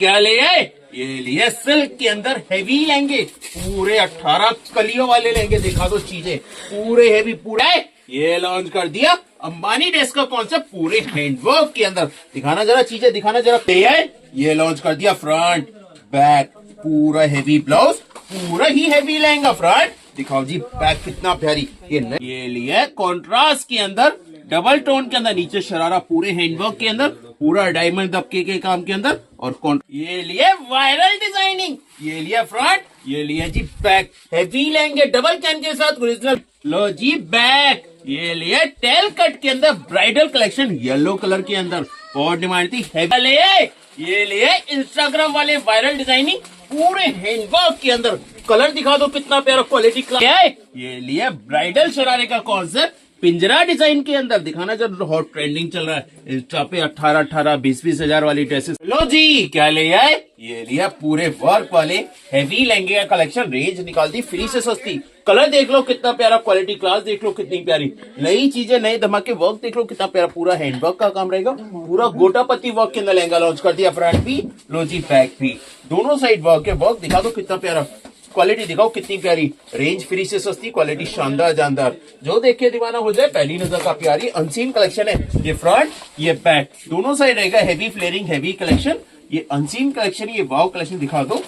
क्या ले आए? ये लिए सिल्क के अंदर हेवी लहंगे, पूरे 18 कलियों वाले लहंगे। दिखा दो चीजें, पूरे हेवी पूरा है। ये लॉन्च कर दिया अंबानी ड्रेस का कॉन्सेप्ट, पूरे हैंडवर्क के अंदर। दिखाना जरा चीजें, दिखाना जरा। ले आए, ये लॉन्च कर दिया फ्रंट बैक, पूरा हेवी ब्लाउज, पूरा ही हेवी लहंगा। फ्रंट दिखाओ जी, बैक कितना प्यारी। ये लिए कॉन्ट्रास्ट के अंदर, डबल टोन के अंदर, नीचे शरारा, पूरे हैंडवर्क के अंदर, पूरा डायमंड दबके के काम के अंदर। और ये लिए वायरल डिजाइनिंग, ये लिया फ्रंट, ये लिया जी बैक, हेवी लेंगे डबल चैन के साथ ओरिजिनल। लो जी बैक, ये लिए टेल कट के अंदर, ब्राइडल कलेक्शन येलो कलर के अंदर, बहुत डिमांड थी। हेवी ये लिए इंस्टाग्राम वाले वायरल डिजाइनिंग, पूरे हैंडवर्क के अंदर। कलर दिखा दो कितना प्यारा, क्वालिटी क्लास है। ये लिए ब्राइडल शरारे का कॉन्सेप्ट, पिंजरा डिजाइन के अंदर। दिखाना जब हॉट ट्रेंडिंग चल रहा है इंस्टा पे, 18-18 20-20 हजार वाली ड्रेसेस। लो जी, क्या ले आए? ये लिया पूरे वर्क वाले हेवी लहंगे का कलेक्शन। रेंज निकाल दी फ्री से सस्ती। कलर देख लो कितना प्यारा, क्वालिटी क्लास देख लो कितनी प्यारी, नई चीजें, नए धमाके। वर्क देख लो कितना प्यारा, पूरा हैंडवर्क का काम रहेगा, पूरा गोटापत्ती वर्क के अंदर लहंगा लॉन्च कर दिया। फ्रंट भी, लो जी बैक भी, दोनों साइड वर्क है। वर्क दिखा दो कितना प्यारा, क्वालिटी दिखाओ कितनी प्यारी। रेंज फ्री से सस्ती, क्वालिटी शानदार जानदार। जो देख के दीवाना हो जाए, पहली नजर का प्यारी अनसीन कलेक्शन है। ये फ्रंट, ये बैक, दोनों साइड रहेगा हेवी फ्लेयरिंग, हेवी कलेक्शन। ये अनसीन कलेक्शन, ये वाव कलेक्शन दिखा दो।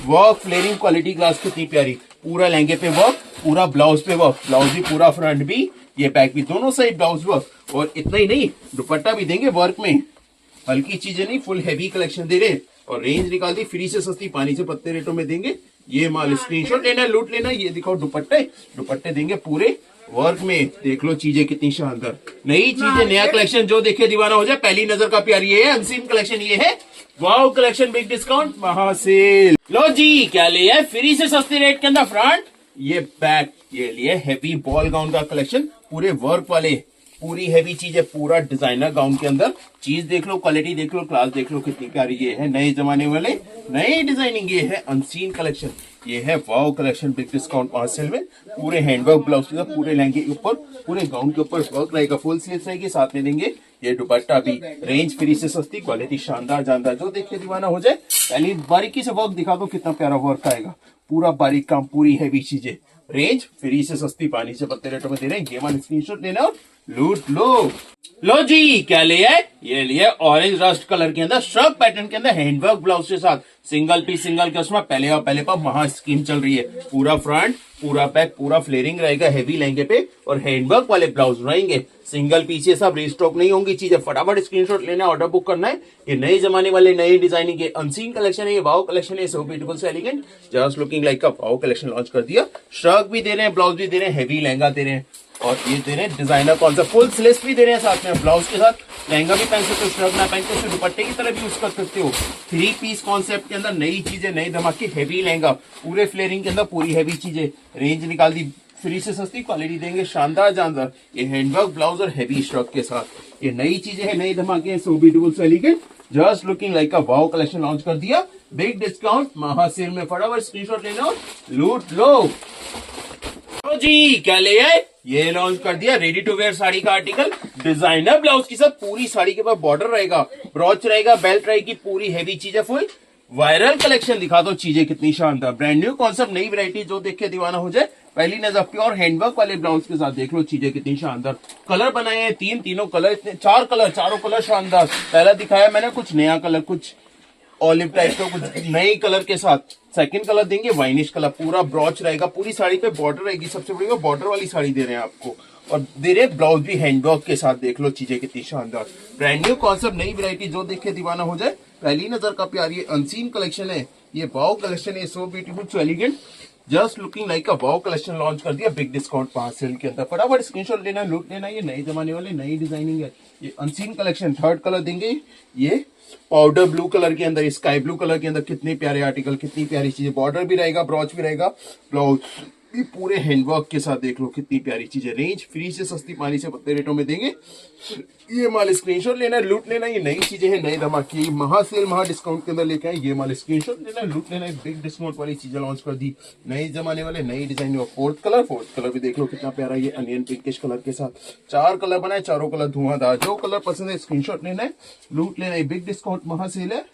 वर्क, फ्लेयरिंग, क्वालिटी ग्लास कितनी प्यारी। पूरा लहंगे पे वर्क, पूरा ब्लाउज पे वर्क, ब्लाउज भी पूरा, फ्रंट भी, ये बैक भी, दोनों साइड ब्लाउज वर्क। और इतना ही नहीं, दुपट्टा भी देंगे वर्क में। हल्की चीजें नहीं, फुल हेवी कलेक्शन दे रहे। और रेंज निकाल दी फ्री से सस्ती, पानी से पत्ते रेटों में देंगे। ये माल स्क्रीनशॉट लेना, लूट लेना। ये दिखाओ दुपट्टे, दुपट्टे देंगे पूरे वर्क में। देख लो चीजें कितनी शानदार, नई चीजें, नया कलेक्शन। जो देखे दीवाना हो जाए, पहली नजर का प्यार। ये है अनसीन कलेक्शन, ये है वाव कलेक्शन, बिग डिस्काउंट महासेल। लो जी, क्या ले है? फ्री से सस्ते रेट के अंदर फ्रंट, ये बैक, ये लिए हेवी बॉल गाउन का कलेक्शन, पूरे वर्क वाले, पूरी हेवी चीज है, पूरा डिजाइनर गाउन के अंदर। चीज देख लो, क्वालिटी देख लो, क्लास देख लो कितनी प्यारी। ये है नए जमाने वाले, नई डिजाइनिंग। ये है अनसीन कलेक्शन, ये है वाव कलेक्शन, बिग डिस्काउंट महासेल में। पूरे हैंडवर्क ब्लाउज के साथ, पूरे लहंगे के ऊपर, पूरे गाउन के ऊपर वर्क रहेगा, फुल स्लीव्स रहेगी, साथ में देंगे ये दुपट्टा भी। रेंज फ्री से सस्ती, क्वालिटी शानदार जानदार। जो देख के दीवाना हो जाए, पहली बारीकी से वर्क दिखा दो कितना प्यारा वर्क आएगा, पूरा बारीक काम, पूरी हेवी चीजें। रेंज फ्री से सस्ती, पानी से पत्ते रेटों में दे रहे हैं। ये वाला स्क्रीनशॉट लेना और लूट लो। लो जी, क्या ले आए? ये लिए ऑरेंज रस्ट कलर के अंदर, श्रग पैटर्न के अंदर, हैंडवर्क ब्लाउज के साथ, सिंगल पीस सिंगल कस्टमर, पहले और पहले पर महा स्कीम चल रही है। पूरा फ्रंट, पूरा बैक, पूरा फ्लेयरिंग रहेगा हेवी लहंगे पे, और हैंडवर्क वाले ब्लाउज रहेंगे। सिंगल पीस, ये सब रिस्टॉक नहीं होंगी चीजें। फटाफट स्क्रीनशॉट लेना, ऑर्डर बुक करना है। ये नए जमाने वाले, नई डिजाइनिंग के अनसीन कलेक्शन है, ये वाव कलेक्शन है, सो ब्यूटीफुल से elegant, just looking like a wow collection launch कर दिया। श्रग भी दे रहे हैं, ब्लाउज भी दे रहे हैं, हेवी लहंगा दे रहे हैं, और ये दे रहे हैं डिजाइनर कॉन्सेप्ट, फुल स्लीव्स भी दे रहे हैं साथ में। ब्लाउज के साथ लहंगा भी पहन सकते हो, श्रग ना पहन सकते हो, दुपट्टे की तरह भी यूज कर सकते हो। 3 पीस कॉन्सेप्ट के अंदर नई चीजें, नए धमाके, हेवी लहंगा, पूरे फ्लेयरिंग के अंदर, पूरी हेवी चीजें। रेंज निकाल दी फ्री से सस्ती, क्वालिटी देंगे शानदार जानदार। ये हैंडवर्क ब्लाउज और हेवी श्रग के साथ, ये नई चीजें हैं, नए धमाके हैं, सो ब्यूटीफुल से elegant, just looking like a wow collection launch कर दिया। बिग डिस्काउंट महासेल में, फटाफट स्क्रीनशॉट लेना और लूट लो। तो जी, क्या ले आए? ये लॉन्च कर दिया रेडी टू वेयर साड़ी का आर्टिकल, डिजाइनर ब्लाउज के साथ। पूरी साड़ी के ऊपर बॉर्डर रहेगा, ब्रॉच रहेगा, बेल्ट रहेगी, पूरी हेवी चीज है, फुल वायरल कलेक्शन। दिखा दो चीजें कितनी शानदार, ब्रांड न्यू कॉन्सेप्ट, नई वैरायटी। जो देख के दीवाना हो जाए, पहली नजर। प्योर हैंडवर्क वाले ब्लाउज के साथ देख लो चीजें कितनी शानदार। कलर बनाए हैं तीनों कलर, इतने 4 कलर, चारों कलर शानदार। पहला दिखाया मैंने कुछ नया कलर, कुछ ऑलिव टाइप का, कुछ नए कलर के साथ। सेकंड कलर देंगे वाइनिश कलर, पूरा ब्रॉच रहेगा, पूरी साड़ी पे बॉर्डर रहेगी। सबसे बड़ी बॉर्डर वाली साड़ी दे रहे हैं आपको, और दे रहे ब्लाउज भी हैंडवर्क के साथ। देख लो चीजें कितनी शानदार, ब्रांड न्यू कॉन्सेप्ट, नई वैरायटी। जो देखे दीवाना हो जाए, पहली नजर का प्यार। ये अनसीन कलेक्शन है, ये वाव कलेक्शन है, so beautiful so elegant, just looking like a wow collection launch कर दिया बिग डिस्काउंट महासेल के अंदर। फटाफट स्क्रीनशॉट लेना, लूट लेना। ये नए जमाने वाले, नई डिजाइनिंग है, ये अनसीन कलेक्शन। थर्ड कलर देंगे ये पाउडर ब्लू कलर के अंदर, स्काई ब्लू कलर के अंदर। कितने प्यारे आर्टिकल, कितनी प्यारी चीजें। बॉर्डर भी रहेगा, ब्रॉच भी रहेगा, ब्लाउज भी पूरे हैंडवर्क के साथ। देख लो कितनी प्यारी चीजें। रेंज फ्री से सस्ती, पानी से पत्ते रेटों में देंगे। ये माल स्क्रीनशॉट लेना, लूट लेना। ये नई चीजें हैं, नए धमाके, महासेल, महा डिस्काउंट के अंदर लेके आए। ये माल स्क्रीनशॉट लेना, लूट लेना। बिग डिस्काउंट वाली चीजें लॉन्च कर दी, नए जमाने वाले, नई डिजाइन। फोर्थ कलर भी देख लो कितना प्यारा, ये अनियन पिंकिश कलर के साथ। 4 कलर बनाए, चारों कलर धुआंधार। जो कलर पसंद है स्क्रीनशॉट लेना है, लूट लेना है। बिग डिस्काउंट महासेल है,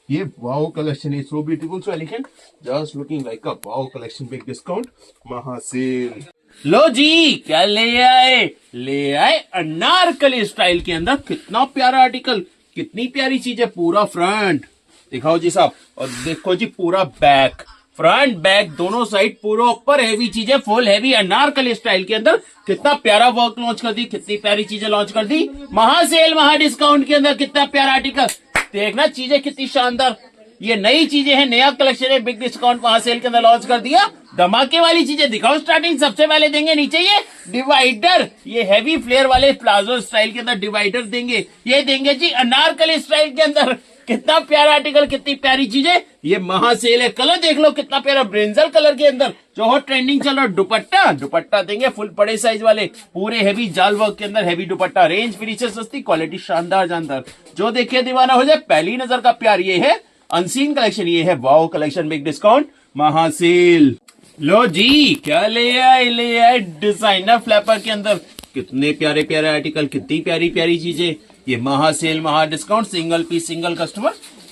ये वाओ कलेक्शन है, so beautiful so elegant, just looking like a wow collection, big discount महासेल। लो जी, क्या ले आए अनारकली स्टाइल के अंदर, कितना प्यारा आर्टिकल, कितनी प्यारी चीज है। पूरा फ्रंट दिखाओ जी साहब, और देखो जी पूरा बैक, फ्रंट बैक दोनों साइड पूरा ऊपर हेवी चीजें, फुल हेवी अनारकली स्टाइल के अंदर, कितना प्यारा वर्क लॉन्च कर दी, कितनी प्यारी चीजें लॉन्च कर दी महासेल महा डिस्काउंट के अंदर। कितना प्यारा आर्टिकल, देखना चीजें कितनी शानदार, ये नई चीजें हैं, नया कलेक्शन है, बिग डिस्काउंट महासेल के अंदर लॉन्च कर दिया। धमाके वाली चीजें दिखाओ। स्टार्टिंग सबसे पहले देंगे नीचे ये डिवाइडर, ये हैवी फ्लेयर वाले प्लाजो स्टाइल के अंदर डिवाइडर देंगे, ये देंगे जी अनारकली स्टाइल के अंदर। कितना प्यारा आर्टिकल, कितनी प्यारी चीजें, ये महासेल है। कलर देख लो कितना प्यारा ब्रिंजल कलर के अंदर, जो हॉट ट्रेंडिंग चल रहा है। दुपट्टा देंगे फुल बड़े साइज वाले, पूरे हेवी जाल वर्क के अंदर हेवी दुपट्टा, रेंज फिनिशर सस्ती, क्वालिटी शानदार, जो देखे दीवाना हो जाए। पहली नजर का प्यार ये है अनसीन कलेक्शन, ये है वाओ कलेक्शन, बिग डिस्काउंट महासेल। लो जी, क्या ले आए डिजाइनर फ्लैपर के अंदर, कितने प्यारे प्यारे आर्टिकल, कितनी प्यारी प्यारी चीजें। ये महासेल महा discount, single piece single customer,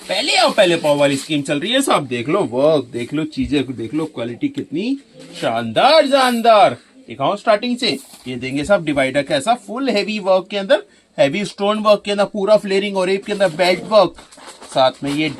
पहले आओ पहले पाओ वाली स्कीम चल रही है साहब। देख लो वर्क, देख लो चीजें, देख लो क्वालिटी कितनी शानदार। दिखाओ स्टार्टिंग से, ये देंगे साहब डिवाइडर कैसा, फुल हेवी वर्क के अंदर, हेवी स्टोन वर्क के अंदर, पूरा फ्लेयरिंग और के अंदर बेल्ट वर्क, साथ में ये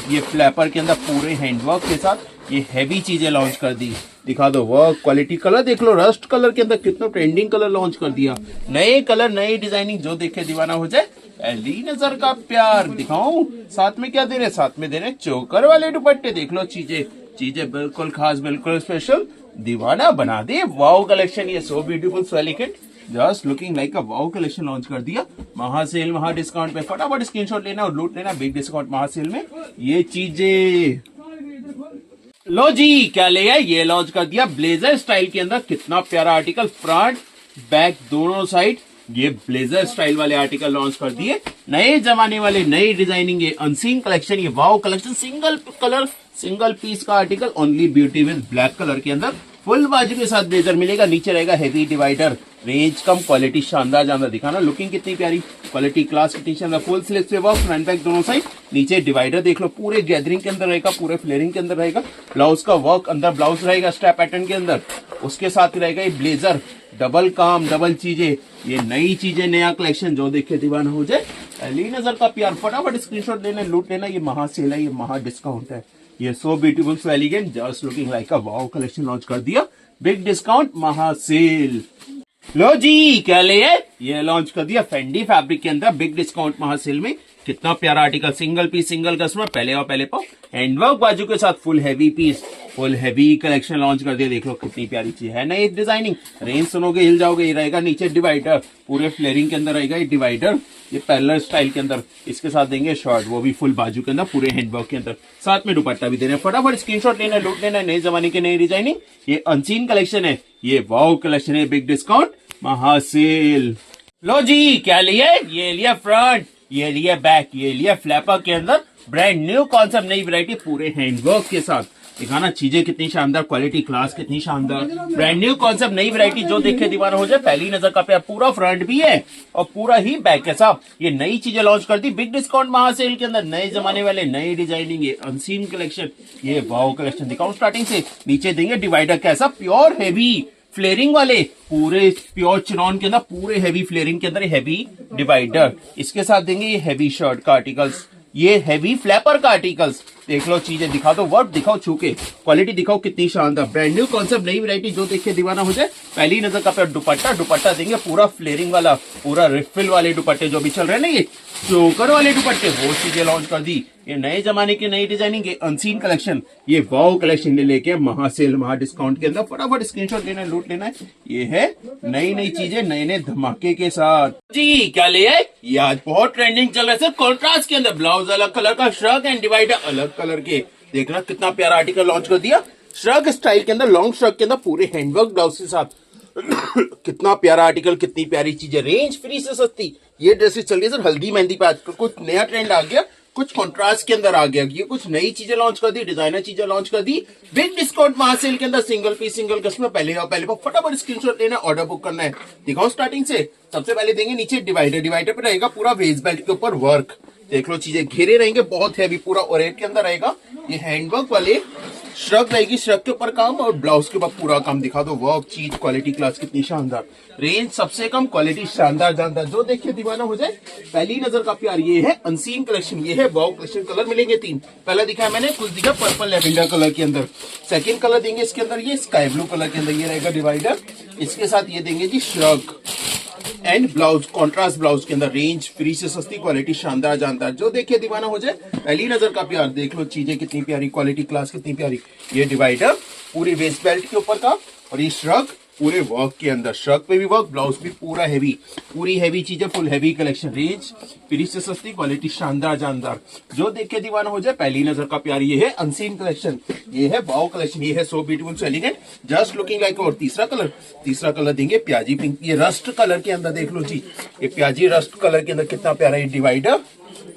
ये फ्लैपर के अंदर पूरे हैंडवर्क के साथ ये हैवी चीजें लॉन्च कर दी। दिखा दो वर्क, क्वालिटी, कलर देख लो, रस्ट कलर के अंदर कितना ट्रेंडिंग कलर लॉन्च कर दिया। नए कलर, नई डिजाइनिंग, जो देखे दीवाना हो जाए। पहली नजर का प्यार। दिखाऊं साथ में क्या दे रहे, साथ में दे रहे चोकर वाले दुपट्टे। देख लो चीजें बिल्कुल खास, बिल्कुल स्पेशल, दीवाना बना दे। वाओ कलेक्शन, ये so beautiful so elegant, just looking like a wow collection launch कर दिया महासेल महा डिस्काउंट पे। फटाफट स्क्रीनशॉट लेना और लूट लेना बिग डिस्काउंट महासेल में ये चीजें। लो जी, क्या ले आए, ये लॉन्च कर दिया ब्लेजर स्टाइल के अंदर, कितना प्यारा आर्टिकल, फ्रंट बैक दोनों साइड ये ब्लेजर स्टाइल वाले आर्टिकल लॉन्च कर दिए। नए जमाने वाले, नई डिजाइनिंग, ये अनसीन कलेक्शन, ये wow collection, single colour single piece का article, only beauty with black colour के अंदर, फुल बाजू के साथ ब्लेजर मिलेगा। नीचे रहेगा हेवी डिवाइडर, रेंज कम, क्वालिटी शानदार। दिखाना लुकिंग कितनी प्यारी, क्वालिटी क्लास कितनी शानदार, फुल स्लीव से वर्क, फ्रंट बैक दोनों साइड। नीचे डिवाइडर देख लो, पूरे गैदरिंग के अंदर रहेगा, पूरे फ्लेयरिंग के अंदर रहेगा। ब्लाउज का वर्क अंदर ब्लाउज रहेगा स्ट्रैप पैटर्न के अंदर, उसके साथ रहेगा ये ब्लेजर, डबल काम, डबल चीजें, ये नई चीजें, नया कलेक्शन, जो देखे दीवाना हो जाए। पहली नजर का प्यार, फटाफट स्क्रीनशॉट लेना, लूट लेना। ये महासेल है, ये महा डिस्काउंट है, ये so beautiful so elegant, just looking like a wow collection launch कर दिया बिग डिस्काउंट महासेल। लो जी, क्या ले आए, ये लॉन्च कर दिया फेंडी फैब्रिक के अंदर बिग डिस्काउंट महासेल में। कितना प्यारा article, single piece single customer, पहले आओ पहले पाओ, हैंडवर्क बाजू के साथ, full heavy piece, full heavy collection launch कर दिया। देख लो कितनी प्यारी चीज है, नई डिजाइनिंग, रेंज सुनोगे हिल जाओगे। ये रहेगा नीचे डिवाइडर, पूरे फ्लेयरिंग के अंदर रहेगा ये डिवाइडर, ये पैरेलल स्टाइल के अंदर। इसके साथ देंगे शर्ट, वो भी फुल बाजू के अंदर, पूरे हैंडवर्क के अंदर, साथ में दुपट्टा भी दे रहे हैं। फटाफट स्क्रीनशॉट लेना, लूट लेना, नए जमाने की नई डिजाइनिंग, ये अनसीन कलेक्शन है, ये वाओ कलेक्शन है, बिग डिस्काउंट महासेल। लो जी, क्या लिया, ये लिया फ्रंट, ये लिया बैक, ये लिया फ्लैपर के अंदर, ब्रांड न्यू कॉन्सेप्ट, नई वैरायटी, पूरे हैंडवर्क के साथ। दिखाना चीजें कितनी शानदार, क्वालिटी क्लास कितनी शानदार, ब्रांड न्यू कॉन्सेप्ट, नई वैरायटी, जो देखे दीवाना हो जाए। पहली नजर का प्यार, पूरा फ्रंट भी है और पूरा ही बैक है साहब। ये नई चीजें लॉन्च कर दी बिग डिस्काउंट महासेल के अंदर, नए जमाने वाले, नई डिजाइनिंग, ये अनसीन कलेक्शन, ये वाओ कलेक्शन। दिखाऊं स्टार्टिंग से, नीचे देंगे डिवाइडर कैसा, प्योर हेवी फ्लेयरिंग वाले, पूरे प्योर चिनॉन के अंदर, पूरे हेवी फ्लेयरिंग के अंदर हेवी डिवाइडर। इसके साथ देंगे ये हेवी शर्ट का आर्टिकल्स, ये हेवी फ्लैपर का आर्टिकल्स। देख लो चीजें, दिखा दो वर्क, दिखाओ छूके, क्वालिटी दिखाओ कितनी शानदार, ब्रांड न्यू कॉन्सेप्ट, नई वैरायटी, जो देखे दीवाना हो जाए। पहली नजर का प्यार, दुपट्टा देंगे पूरा फ्लेयरिंग वाला, पूरा रिफिल वाले दुपट्टे जो भी चल रहे हैं ना, ये चोकर वाले दुपट्टे, वो चीजें लॉन्च कर दी। ये नए जमाने की नई डिजाइनिंग, ये अनसीन कलेक्शन, ये वाओ कलेक्शन लेके महासेल महा डिस्काउंट के अंदर। फटाफट स्क्रीनशॉट लेना, लूट लेना है। ये है नई चीजें, नए नए धमाके के साथ। जी, क्या ले आए, ये आज बहुत ट्रेंडिंग चल रहा है सर, कॉन्ट्रास्ट के अंदर, ब्लाउज अलग कलर का, श्रग एंड डिवाइडर अलग कलर के। देखना कितना प्यारा आर्टिकल लॉन्च कर दिया, श्रग स्टाइल के अंदर, लॉन्ग श्रग के अंदर, पूरे हैंडवर्क ब्लाउज के साथ। कितना प्यारा आर्टिकल, कितनी प्यारी चीजें, रेंज फ्री से सस्ती। ये ड्रेसेस चल रही है सर हल्दी मेहंदी पे, आजकल कुछ नया ट्रेंड आ गया, कुछ कॉन्ट्रास्ट के अंदर आ गया, ये कुछ नई चीजें लॉन्च कर दी, डिजाइनर चीजें लॉन्च कर दी बिग डिस्काउंट महासेल के अंदर, सिंगल पीस सिंगल कस्टमर, पहले आओ पहले पाओ, फटाफट स्क्रीनशॉट लेना, ऑर्डर बुक करना है। दिखाओ स्टार्टिंग से, सबसे पहले देंगे नीचे डिवाइडर, डिवाइडर पे रहेगा पूरा वेस्ट बेल्ट के ऊपर वर्क, देख लो चीजें घेरे रहेंगे, बहुत हैवी पूरा ओरेट के अंदर रहेगा। ये हैंडवर्क वाले श्रग रहेगी, श्रग के ऊपर काम और ब्लाउज के ऊपर पूरा काम। दिखा दो वर्क, चीज, क्वालिटी, क्लास कितनी शानदार। रेंज सबसे कम, क्वालिटी शानदार जानदार, जो देखिए दीवाना हो जाए। पहली नजर का प्यार ये है अनसीन कलेक्शन, ये है वाव कलेक्शन। कलर मिलेंगे 3, पहला दिखाया मैंने, कुछ दिखा पर्पल लेवेंडर कलर के अंदर। सेकंड कलर देंगे इसके अंदर ये स्काई ब्लू कलर के अंदर, ये रहेगा डिवाइडर। इसके साथ ये देंगे जी shrug and blouse, contrast blouse के अंदर। रेंज फ्री से सस्ती, क्वालिटी शानदार जानदार, जो देखिए दीवाना हो जाए। पहली नजर का प्यार, देख लो चीजें कितनी प्यारी, क्वालिटी क्लास कितनी प्यारी। ये डिवाइडर पूरी वेस्ट बेल्ट के ऊपर का, और ये श्रग पूरे वर्क के अंदर, श्रग पे भी वर्क, ब्लाउज भी पूरा हैवी, पूरी हैवी चीजें, full heavy collection. Range free से सस्ती, क्वालिटी शानदार जानदार, जो देख के दीवाना हो जाए। पहली नजर का प्यार ये है अनसीन कलेक्शन, ये है वाव कलेक्शन, ये है so beautiful so elegant, just looking like. और तीसरा कलर देंगे प्याजी पिंक, ये रस्ट कलर के अंदर। देख लो जी, ये प्याजी रस्ट कलर के अंदर कितना प्यारा ये डिवाइडर।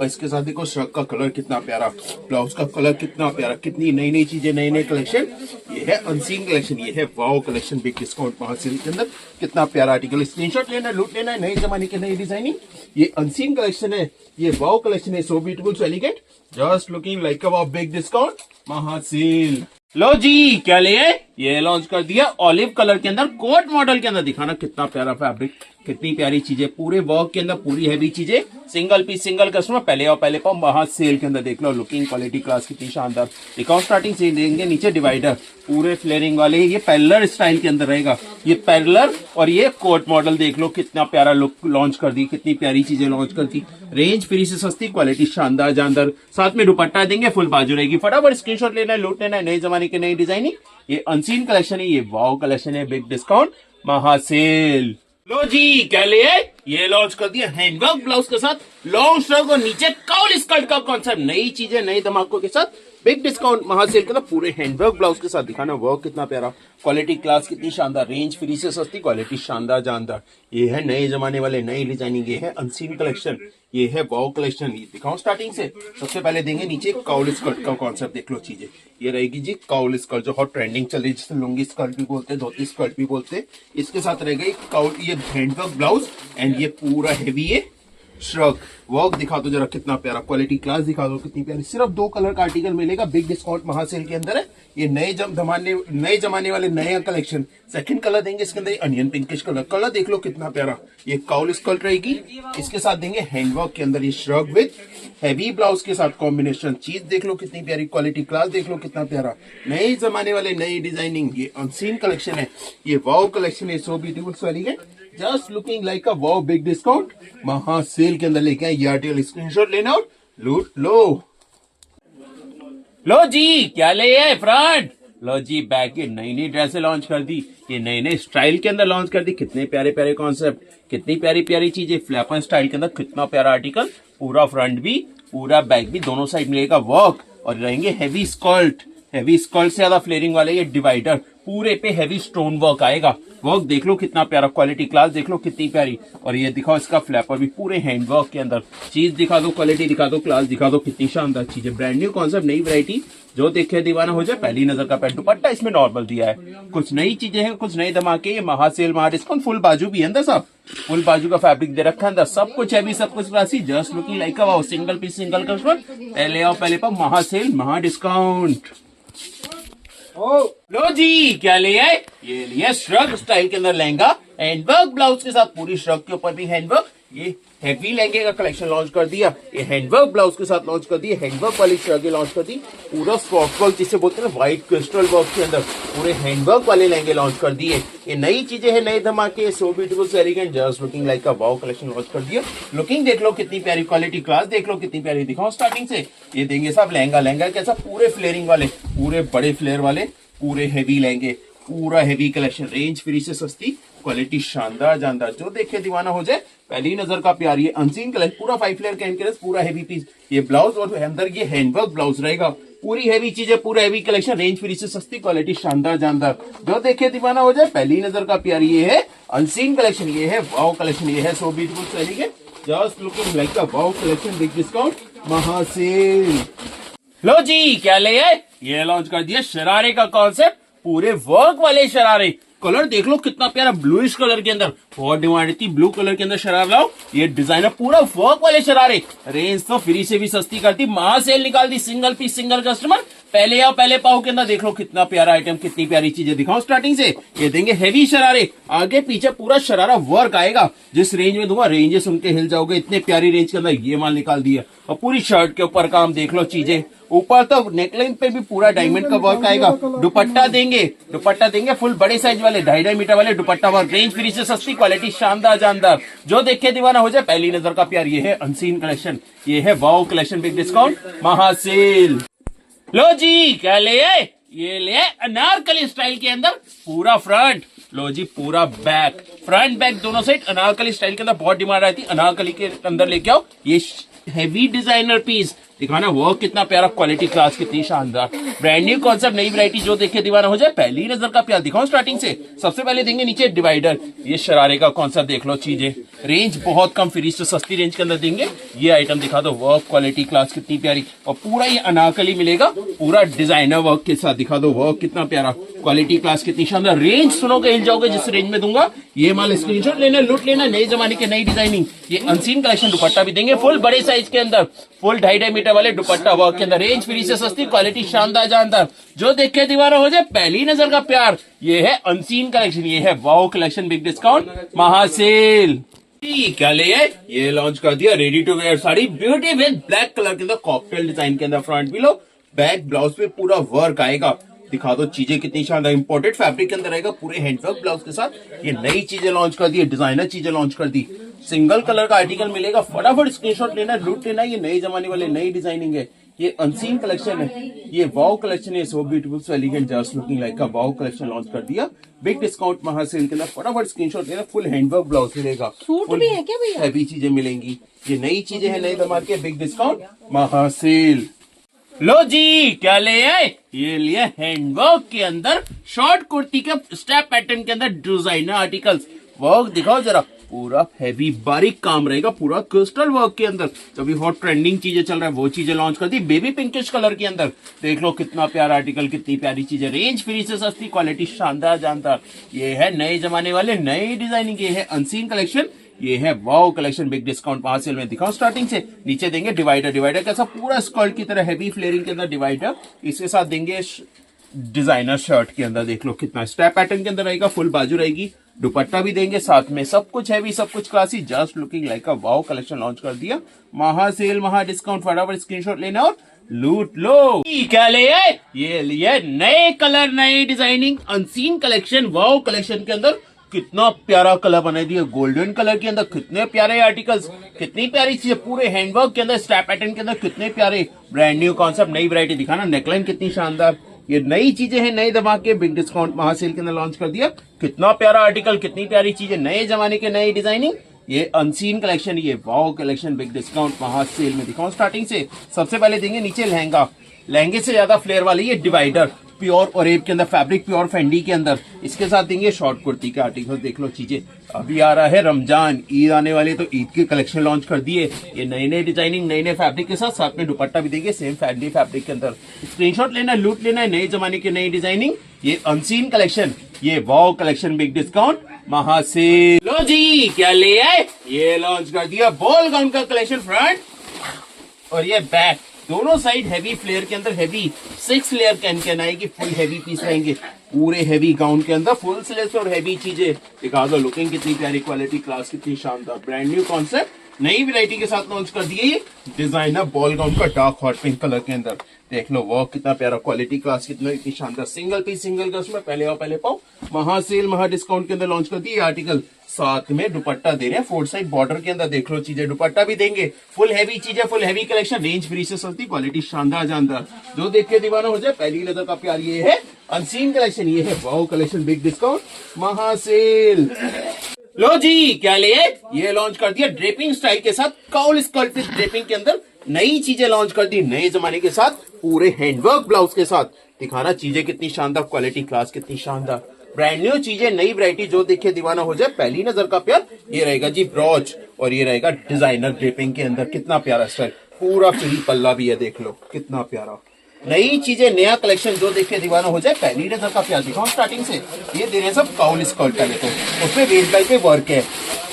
और इसके साथ देखो श्रग का कलर कितना प्यारा, ब्लाउज का कलर कितना प्यारा, कितनी नई नई चीजें, नए नए कलेक्शन। ये है अनसीन कलेक्शन, ये है वाव कलेक्शन, बिग डिस्काउंट महासेल के अंदर। कितना प्यारा आर्टिकल, स्क्रीनशॉट लेना, लूट लेना है। नए जमाने की नई डिजाइनिंग, ये अनसीन कलेक्शन है, ये वाव कलेक्शन है, so beautiful so elegant, just looking like a wow, big discount महासेल। लो जी, क्या ले आए? ये लॉन्च कर दिया ऑलिव कलर के अंदर, कोट मॉडल के अंदर। दिखाना कितना प्यारा फैब्रिक, कितनी प्यारी चीजें, पूरे वर्क के अंदर, पूरी हैवी चीजें, सिंगल पीस सिंगल कस्टमर। पहले और पहले पाओ महासेल के अंदर, देख लो लुकिंग, क्वालिटी, क्लास कितनी शानदार। दिखाओ स्टार्टिंग से देंगे, नीचे डिवाइडर पूरे फ्लेयरिंग वाले, ये पैरेलल स्टाइल के अंदर रहेगा। ये पैरेलल और ये कोट मॉडल, देख लो कितना प्यारा लुक लॉन्च कर दी, कितनी प्यारी चीजें लॉन्च कर दी। रेंज फ्री से सस्ती, क्वालिटी शानदार जानदार, साथ में दुपट्टा देंगे, फुल बाजू रहेगी। फटाफट स्क्रीनशॉट लेना है, लूट लेना है। नए जमाने की नई डिजाइनिंग, ये अनसीन कलेक्शन है, ये वाव कलेक्शन है, बिग डिस्काउंट महासेल। लो जी, क्या ले आए? ये लॉन्च कर दिया हैंडवर्क ब्लाउज के साथ, लॉन्ग स्ट्रग और नीचे काउल स्कर्ट का कॉन्सेप्ट। नई चीजें, नए धमाकों के साथ, बिग डिस्काउंट महासेल के अंदर, पूरे हैंडवर्क ब्लाउज के साथ। दिखाना वर्क कितना प्यारा, क्वालिटी क्लास कितनी शानदार, रेंज फ्री से सस्ती, क्वालिटी शानदार जानदार। ये है नए जमाने वाले, नई डिजाइनिंग, ये है अनसीन कलेक्शन, ये है वाव कलेक्शन। ये दिखाऊं स्टार्टिंग से, सबसे पहले देंगे नीचे काउल स्कर्ट का कॉन्सेप्ट। देख लो चीजें, ये रहेगी जी काउल स्कर्ट, जो हॉट ट्रेंडिंग चल रही है, जिसे लुंगी स्कर्ट भी बोलते हैं, धोती स्कर्ट भी बोलते हैं। इसके साथ रहेगा एक काउल, ये हैंडवर्क ब्लाउज एंड ये पूरा हैवी ये श्रग वर्क। दिखा दो जरा कितना प्यारा, क्वालिटी क्लास दिखा दो कितनी प्यारी। सिर्फ 2 कलर का आर्टिकल मिलेगा, बिग डिस्काउंट महासेल के अंदर है। ये नए जमाने वाले नए कलेक्शन। सेकंड कलर देंगे इसके अंदर अनियन पिंकिश कलर, कलर देख लो कितना प्यारा। ये काउल स्कर्ट रहेगी, इसके साथ देंगे हैंडवर्क के अंदर ये श्रग विद हैवी ब्लाउज के साथ कॉम्बिनेशन। चीज देख लो कितनी प्यारी, क्वालिटी क्लास देख लो कितना प्यारा। नए जमाने वाले नई डिजाइनिंग, ये अनसीन कलेक्शन है, ये वाव कलेक्शन है, so beautiful so elegant, just looking like a wow, big discount महासेल के अंदर लेके आए। ये आर्टिकल स्क्रीनशॉट लेना और लूट लो। लो जी, क्या ले आए फ्रेंड? लो जी, बैग की नई नई ड्रेसें लॉन्च कर दी, ये नए नए स्टाइल के अंदर लॉन्च कर दी। कितने प्यारे प्यारे कॉन्सेप्ट, कितनी प्यारी प्यारी चीजें, फ्लैपर स्टाइल के अंदर कितना प्यारा आर्टिकल। पूरा फ्रंट भी, पूरा बैक भी, दोनों साइड मिलेगा वर्क, और रहेंगे हैवी स्कर्ट, हैवी स्कर्ट से ज्यादा फ्लेयरिंग वाले ये डिवाइडर, पूरे पे हैवी स्टोन वर्क आएगा। वर्क देख लो कितना प्यारा, क्वालिटी क्लास देख लो कितनी प्यारी। और ये दिखाओ इसका फ्लैपर भी पूरे हैंड वर्क के अंदर। चीज दिखा दो, क्वालिटी दिखा दो, क्लास दिखा दो, कितनी शानदार चीज है। ब्रांड न्यू कॉन्सेप्ट, नई वैरायटी, जो देखे दीवाना हो जाए। पहली नजर का पैंट दुपट्टा इसमें नॉर्मल दिया है, कुछ नई चीजें हैं, कुछ नए धमाके। ये महासेल महा डिस्काउंट, फुल बाजू भी है अंदर, सब फुल बाजू का फैब्रिक दे रखा है अंदर, सब कुछ है भी, सब कुछ classy, just looking like a single piece single customer. पहले आओ पहले पाओ, महासेल महा डिस्काउंट। लो जी, क्या ले आए? ये लिया श्रग स्टाइल के अंदर लहंगा, हैंडवर्क ब्लाउज के साथ, पूरी श्रग के ऊपर भी हैंडवर्क। ये हैवी लहंगे का कलेक्शन लॉन्च कर दिया, ये हैंडवर्क ब्लाउज के साथ लॉन्च कर दिया, हैंडवर्क वाली श्रग लॉन्च कर दी, पूरा सॉफ्ट वर्क जिसे बोलते हैं व्हाइट क्रिस्टल वर्क के अंदर पूरे हैंडवर्क वाले लहंगे लॉन्च कर दिए। ये नई चीजें हैं, नए धमाके, सो beautiful so elegant, just looking like a wow collection launch कर दिया। लुकिंग देख लो कितनी प्यारी, क्वालिटी क्लास देख लो कितनी प्यारी। दिखाओ स्टार्टिंग से, ये देंगे सब लहंगा, लहंगा कैसा, पूरे फ्लेयरिंग वाले, पूरे बड़े फ्लेयर वाले, पूरे हैवी लहंगे, पूरा हैवी कलेक्शन। रेंज फ्री से सस्ती, क्वालिटी शानदार जानदार, जो देखे दीवाना हो जाए। पहली नजर का प्यार, ये अनसीन कलेक्शन, पूरा 5 लेयर कैन, पूरा हैवी पीस। ये ब्लाउज और अंदर ये हैंडवर्क ब्लाउज रहेगा, पूरी हैवी चीजें, पूरा हैवी कलेक्शन। रेंज फ्री से सस्ती, क्वालिटी शानदार जानदार, जो देखे दीवाना हो जाए। पहली नजर का प्यार, ये है अनसीन कलेक्शन, ये है वाव कलेक्शन, ये है so beautiful so elegant, just looking like a wow collection, big discount महासेल। लो जी, क्या ले आए? ये लॉन्च कर दिया शरारे का कॉन्सेप्ट, पूरे वर्क वाले शरारे, कलर देख लो कितना प्यारा ब्लूइश कलर के अंदर, बहुत डिमांड थी ब्लू कलर के अंदर शरारा लाओ। ये डिजाइनर पूरा वर्क वाले शरारे, रेंज तो फ्री से भी सस्ती करती, महा सेल निकाल दी, सिंगल पीस सिंगल कस्टमर, पहले आओ पहले पाओ के अंदर। देख लो कितना प्यारा आइटम, कितनी प्यारी चीजें दिखाओ स्टार्टिंग से। ये देंगे हेवी शरारे, आगे पीछे पूरा शरारा वर्क आएगा, जिस रेंज में दूंगा रेंजेस सुन के हिल जाओगे, इतने प्यारी रेंज के अंदर ये माल निकाल दिया। और पूरी शर्ट के ऊपर काम देख लो चीजें, ऊपर तो नेकलाइन पे भी पूरा डायमंड का वर्क आएगा। दुपट्टा देंगे फुल बड़े साइज वाले 2.5 मीटर वाले दुपट्टा वर्क, रेंज फ्री से सस्ती, क्वालिटी शानदार जानदार, जो देख के दीवाना हो जाए, पहली नजर का प्यार। ये है अनसीन कलेक्शन, ये है वाओ कलेक्शन, बिग डिस्काउंट महासेल। लो जी क्या ले आए, ये ले आए अनारकली स्टाइल के अंदर पूरा फ्रंट, लो जी पूरा बैक, फ्रंट बैक दोनों साइड अनारकली स्टाइल के अंदर बहुत डिमांड रहती है। अनारकली के अंदर लेके आओ ये हेवी डिजाइनर पीस, दिखाना वर्क कितना प्यारा, क्वालिटी क्लास कितनी शानदार, ब्रांड न्यू कॉन्सेप्ट, नई वैरायटी, जो देखे दीवाना हो जाए, पहली नजर का प्यार। दिखाओ स्टार्टिंग से, सबसे पहले देंगे नीचे डिवाइडर, ये शरारे का कॉन्सेप्ट देख लो चीजें, रेंज बहुत कम, फ्री से सस्ती रेंज के अंदर देंगे। ये आइटम दिखा दो, वर्क क्वालिटी क्लास कितनी प्यारी, और पूरा ये अनारकली मिलेगा, पूरा डिजाइनर वर्क के साथ, दिखा दो वर्क कितना प्यारा, क्वालिटी क्लास कितनी शानदार, रेंज सुनोगे हिल जाओगे जिस रेंज में दूंगा। ये माल स्क्रीनशॉट लेना, लूट लेना, नए जमाने के नई डिजाइनिंग, ये अनसीन कलेक्शन। दुपट्टा भी देंगे फुल बड़े साइज के अंदर, फुल 2.5 मीटर वाले दुपट्टा वर्क के अंदर, रेंज फ्री से सस्ती, क्वालिटी शानदार जानदार, जो देख के दीवाना हो जाए, पहली नजर का प्यार। ये है अनसीन कलेक्शन, ये है वाओ कलेक्शन, बिग डिस्काउंट महासेल। क्या ले है, ये लॉन्च कर दिया ready to wear sari, beauty with black colour के अंदर, कॉकटेल डिजाइन के अंदर, फ्रंट भी लो, बैक ब्लाउज पे पूरा वर्क आएगा। दिखा दो चीजें कितनी शानदार, इंपोर्टेड फैब्रिक के अंदर आएगा, पूरे हैंडवर्क ब्लाउज के साथ। ये नई चीजें लॉन्च कर दी, डिजाइनर चीजें लॉन्च कर दी, सिंगल कलर का आर्टिकल मिलेगा, फटाफट स्क्रीनशॉट लेना, लूट लेना। ये नए जमाने वाले नई डिजाइनिंग है, ये अनसीन कलेक्शन है, ये वाओ कलेक्शन है, so beautiful so elegant just looking like का वाओ कलेक्शन लॉन्च कर दिया बिग डिस्काउंट महासेल के अंदर। फटाफट स्क्रीनशॉट लेना, फुल हैंडवर्क ब्लाउज मिलेगा, सूट भी है क्या भैया, हैवी चीजें मिलेंगी, ये नई चीजें हैं, नए धमाल के, बिग डिस्काउंट महासेल। लो जी क्या ले आए, ये लिया हैंडवर्क के अंदर शॉर्ट कुर्ती के स्टेप पैटर्न के अंदर डिजाइनर आर्टिकल्स, वर्क दिखाओ जरा, पूरा हैवी बारीक काम रहेगा, पूरा क्रिस्टल वर्क के अंदर, जो भी हॉट ट्रेंडिंग चीजें चल रहा है वो चीजें लॉन्च कर दी, बेबी पिंकिश कलर के अंदर। देख लो कितना प्यारा आर्टिकल, कितनी प्यारी चीजें, रेंज फ्री से सस्ती, क्वालिटी शानदार जानदार। ये है नए जमाने वाले नई डिजाइनिंग, ये है अनसीन कलेक्शन, ये है वाओ कलेक्शन, बिग डिस्काउंट महासेल में। दिखाओ स्टार्टिंग से, नीचे देंगे डिवाइडर कैसा, पूरा स्कर्ट की तरह हैवी फ्लेयरिंग के अंदर डिवाइडर, इसके साथ देंगे डिजाइनर शर्ट के अंदर, देख लो कितना स्टेप पैटर्न के अंदर रहेगा, फुल बाजू रहेगी, दुपट्टा भी देंगे साथ में, सब कुछ हैवी, सब कुछ classy, just looking like a wow collection launch कर दिया महासेल महा डिस्काउंट। फटाफट स्क्रीनशॉट लेना और लूट लो। क्या ले आए, ये लिए नए कलर, नई designing, unseen collection, wow collection के अंदर। कितना प्यारा कलर बना दिया, गोल्डन कलर के अंदर, कितने प्यारे आर्टिकल्स, कितनी प्यारी चीजें, पूरे हैंडवर्क के अंदर, स्टेप पैटर्न के अंदर, कितने प्यारे, ब्रांड न्यू कॉन्सेप्ट, नई वैरायटी। दिखाना नेकलाइन कितनी शानदार, ये नई चीजें हैं, नए धमाके, बिग डिस्काउंट महासेल के अंदर लॉन्च कर दिया। कितना प्यारा आर्टिकल, कितनी प्यारी चीजें, नए जमाने के नई डिजाइनिंग, ये अनसीन कलेक्शन, ये वाओ कलेक्शन, बिग डिस्काउंट महासेल में। दिखाऊं स्टार्टिंग से, सबसे पहले देंगे नीचे लहंगा, लहंगे से ज्यादा फ्लेयर वाली ये डिवाइडर, प्योर ऑरेब के अंदर फैब्रिक, प्योर फेंडी के अंदर, इसके साथ देंगे शॉर्ट कुर्ती के आर्टिकल। देख लो चीजें, अभी आ रहा है रमजान, ईद आने वाले, तो ईद के कलेक्शन लॉन्च कर दिए, ये नई नई डिजाइनिंग, नए नए फैब्रिक के साथ में दुपट्टा भी देंगे सेम फैंडी फैब्रिक के अंदर। स्क्रीनशॉट लेना, लूट लेना है, नए जमाने की नई डिजाइनिंग, ये अनसीन कलेक्शन, ये वाओ कलेक्शन, बिग डिस्काउंट महासेल। लो जी क्या ले आए, ये लॉन्च कर दिया बॉल गाउन का कलेक्शन, फ्रंट और ये बैक, दोनों साइड हैवी फ्लेयर के अंदर, हैवी 6 लेयर कैन आएगी, फुल हैवी पीस रहेंगे, पूरे हैवी गाउन के अंदर, फुल स्लीव्स और हैवी चीजें। दिखा दो लुकिंग कितनी प्यारी, क्वालिटी क्लास कितनी शानदार, ब्रांड न्यू कॉन्सेप्ट, नई वैरायटी के साथ लॉन्च कर दिए ये डिजाइनर बॉल गाउन का डार्क हॉट पिंक कलर के अंदर। देख लो वर्क कितना प्यारा, क्वालिटी क्लास कितनी शानदार, सिंगल पीस सिंगल गज में, पहले आओ पहले पाओ, महासेल महा डिस्काउंट के अंदर लॉन्च कर दिए आर्टिकल। साथ में दुपट्टा दे रहे हैं 4 साइड बॉर्डर के अंदर, देख लो चीजें, दुपट्टा भी देंगे, फुल हैवी चीजें, full heavy collection, range free से सस्ती, क्वालिटी शानदार जानदार, जो देख के दीवाना हो जाए, पहली नजर का प्यार। ये है अनसीन कलेक्शन, ये है वाओ कलेक्शन, बिग डिस्काउंट महासेल। लो जी क्या ले, ये लॉन्च कर दिया ड्रेपिंग स्टाइल के साथ, काउल स्कर्ट विद ड्रेपिंग के अंदर, नई चीजें लॉन्च कर दी नए जमाने के साथ, पूरे हैंडवर्क ब्लाउज के साथ। दिखाना चीजें कितनी शानदार, क्वालिटी क्लास कितनी शानदार, ब्रांड न्यू चीजें, नई वैरायटी, जो देखे दीवाना हो जाए, पहली नजर का प्यार। ये रहेगा जी ब्रॉच, और ये रहेगा डिजाइनर ड्रेपिंग के अंदर, कितना प्यारा स्टाइल, पूरा फ्री पल्ला भी है, देख लो कितना प्यारा, नई चीजें, नया कलेक्शन जो देख के दीवाना हो जाए, पहली नजर का प्यार दिखाऊं स्टार्टिंग से। ये दे रहे हैं सब काउल स्कर्ट पहले तो, उसमें वेस्ट बेल्ट पे वर्क है,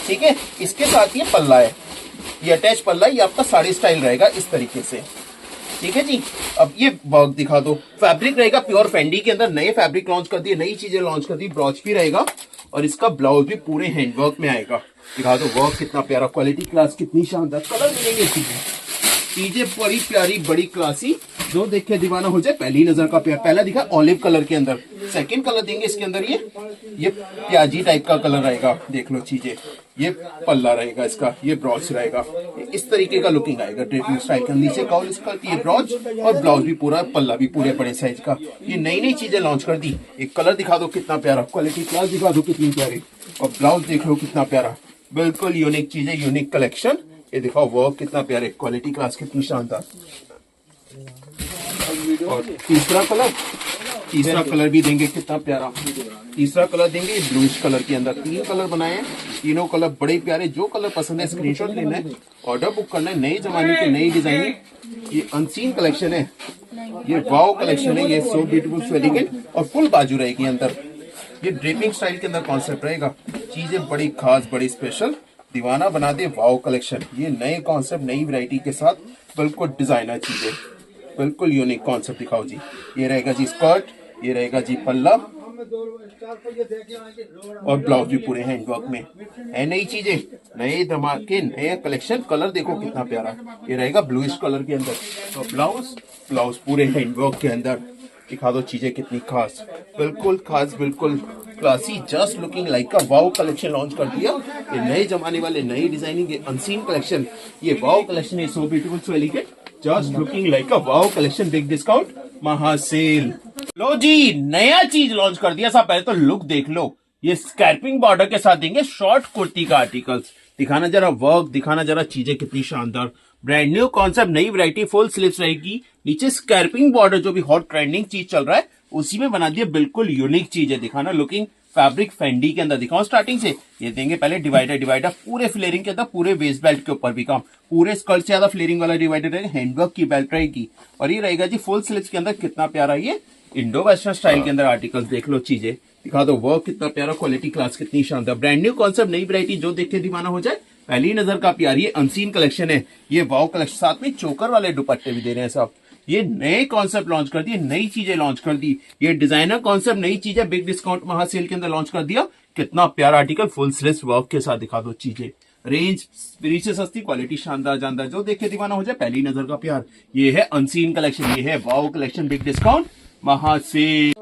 ठीक है। इसके साथ ये पल्ला है, ये अटैच पल्ला, ये आपका साड़ी स्टाइल रहेगा इस तरीके से, ठीक है जी। अब ये वर्क दिखा दो, फैब्रिक रहेगा प्योर फेंडी के अंदर, नए फैब्रिक लॉन्च कर दिए, नई चीजें लॉन्च कर दी, ब्रॉच भी रहेगा और इसका ब्लाउज भी पूरे हैंडवर्क में आएगा। दिखा दो वर्क कितना प्यारा, क्वालिटी क्लास कितनी शानदार, कलर मिलेंगे चीजें बड़ी प्यारी, बड़ी क्लासी, जो देख के दीवाना हो जाए, पहली नजर का प्यार। पहला दिखा ऑलिव कलर के अंदर, सेकंड कलर देंगे इसके अंदर ये प्याजी टाइप का कलर रहेगा, देख लो चीजें। ये पल्ला रहेगा इसका, ये ब्रॉच रहेगा, इस तरीके का लुकिंग आएगा ड्रेपिंग स्टाइल का। नीचे काउल स्कर्ट, ये ब्रॉच और ब्लाउज भी पूरा, पल्ला भी पूरे बड़े साइज का। ये नई नई चीजें लॉन्च कर दी। एक कलर दिखा दो कितना प्यारा, क्वालिटी क्लास दिखा दो कितनी प्यारी, और ब्लाउज देख लो कितना प्यारा, बिल्कुल यूनिक चीजें, यूनिक कलेक्शन। ये दिखाओ वर्क कितना प्यारे, क्वालिटी क्लास कितनी शानदार। और तीसरा कलर भी देंगे कितना प्यारा, तीसरा कलर देंगे ब्लूइश कलर के अंदर। 3 कलर बनाए हैं, तीनों कलर बड़े प्यारे। जो कलर पसंद है स्क्रीनशॉट लेना है, ऑर्डर बुक करना है। नए जमाने की नई डिजाइनिंग, ये अनसीन कलेक्शन है, ये वाओ कलेक्शन है, ये सो ब्यूटीफुल, सो एलिगेंट, और फुल बाजू रहेगी अंदर। ये ड्रेपिंग स्टाइल के अंदर कॉन्सेप्ट रहेगा, चीजें बड़ी खास, बड़ी स्पेशल, दीवाना बना दे वाओ कलेक्शन। ये नए कॉन्सेप्ट, नई वैरायटी के साथ बिल्कुल डिजाइनर चीजें, बिल्कुल यूनिक कॉन्सेप्ट दिखाओ जी। ये रहेगा जी स्कर्ट, ये रहेगा जी पल्ला, और ब्लाउज भी पूरे हैंडवर्क में है। नई चीजें, नए धमाके, नए कलेक्शन। कलर देखो कितना प्यारा, ये रहेगा ब्लूइश कलर के अंदर, और ब्लाउज पूरे हैंडवर्क के अंदर। दिखा दो चीजें कितनी खास, बिल्कुल खास, बिल्कुल classy, just looking like a wow collection launch कर दिया। ये नए जमाने वाले, नई डिजाइनिंग, ये अनसीन कलेक्शन, ये वाओ कलेक्शन है, so beautiful, so elegant, just looking like a wow collection, big discount, महासेल। लो जी, नया चीज लॉन्च कर दिया। सब पहले तो लुक देख लो, ये स्कैर्पिंग बॉर्डर के साथ देंगे शॉर्ट कुर्ती का आर्टिकल्स। दिखाना जरा वर्क, दिखाना जरा चीजें कितनी शानदार, ब्रांड न्यू कॉन्सेप्ट, नई वैरायटी, फुल स्लीव्स रहेगी, नीचे स्कैर्पिंग बॉर्डर, जो भी हॉट ट्रेंडिंग चीज चल रहा है उसी में बना दिया, बिल्कुल यूनिक चीज है। दिखाना लुकिंग फैब्रिक फेंडी के अंदर, दिखाओ स्टार्टिंग से। ये देंगे पहले डिवाइडर पूरे फ्लेयरिंग के अंदर, पूरे वेस्ट बेल्ट के ऊपर भी काम, पूरे स्कर्ट से ज्यादा फ्लेयरिंग वाला डिवाइडर रहेगा, हैंडवर्क की बेल्ट रहेगी, और ये रहेगा जी फुल स्लीव्स के अंदर। कितना प्यारा, ये इंडो वेस्टर्न स्टाइल के अंदर आर्टिकल्स, देख लो चीजें, दिखा दो वर्क कितना प्यारा, क्वालिटी क्लास कितनी शानदार, ब्रांड न्यू कॉन्सेप्ट, नई वैरायटी, जो देख के दीवाना हो जाए, पहली नजर का प्यार। ये अनसीन कलेक्शन है, ये वाओ कलेक्शन, साथ में चोकर वाले दुपट्टे भी दे रहे हैं सब। ये नए कॉन्सेप्ट लॉन्च कर दिए, नई चीजें लॉन्च कर दी, ये डिजाइनर कॉन्सेप्ट, नई चीजें बिग डिस्काउंट महासेल के अंदर लॉन्च कर दिया। कितना प्यारा आर्टिकल, फुल स्लीव्स वर्क के साथ, दिखा दो चीजें, रेंज फ्री से सस्ती, क्वालिटी शानदार जानदार, जो देख के दीवाना हो जाए, पहली नजर का प्यार। ये है अनसीन कलेक्शन, ये है वाओ कलेक्शन, बिग डिस्काउंट महासेल।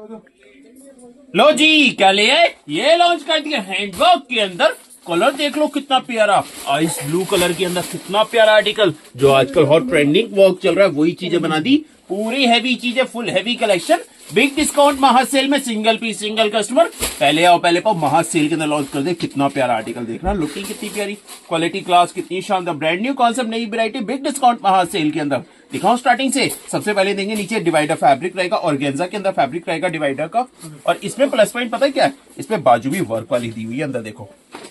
लो जी, क्या ले आए, ये लॉन्च कर दिया हैंडवर्क के अंदर। कलर देख लो कितना प्यारा, आइस ब्लू कलर के अंदर, कितना प्यारा आर्टिकल, जो आजकल हॉट ट्रेंडिंग वर्क चल रहा है वही चीजें बना दी, पूरी हैवी चीजें, full heavy collection, big discount महासेल में, सिंगल पीस सिंगल कस्टमर, पहले आओ पहले पाओ, महासेल के अंदर लॉन्च कर दे। कितना प्यारा आर्टिकल, देखना लुकिंग कितनी प्यारी, क्वालिटी क्लास कितनी शानदार, ब्रांड न्यू कॉन्सेप्ट, नई वैरायटी, बिग डिस्काउंट महासेल के अंदर। दिखाओ स्टार्टिंग से, सबसे पहले देंगे नीचे डिवाइडर फैब्रिक रहेगा, ऑर्गेन्जा के अंदर फैब्रिक रहेगा डिवाइडर का, और इसमें प्लस पॉइंट पता है क्या है, इसमें बाजू भी वर्क वाली दी हुई है अंदर, देखो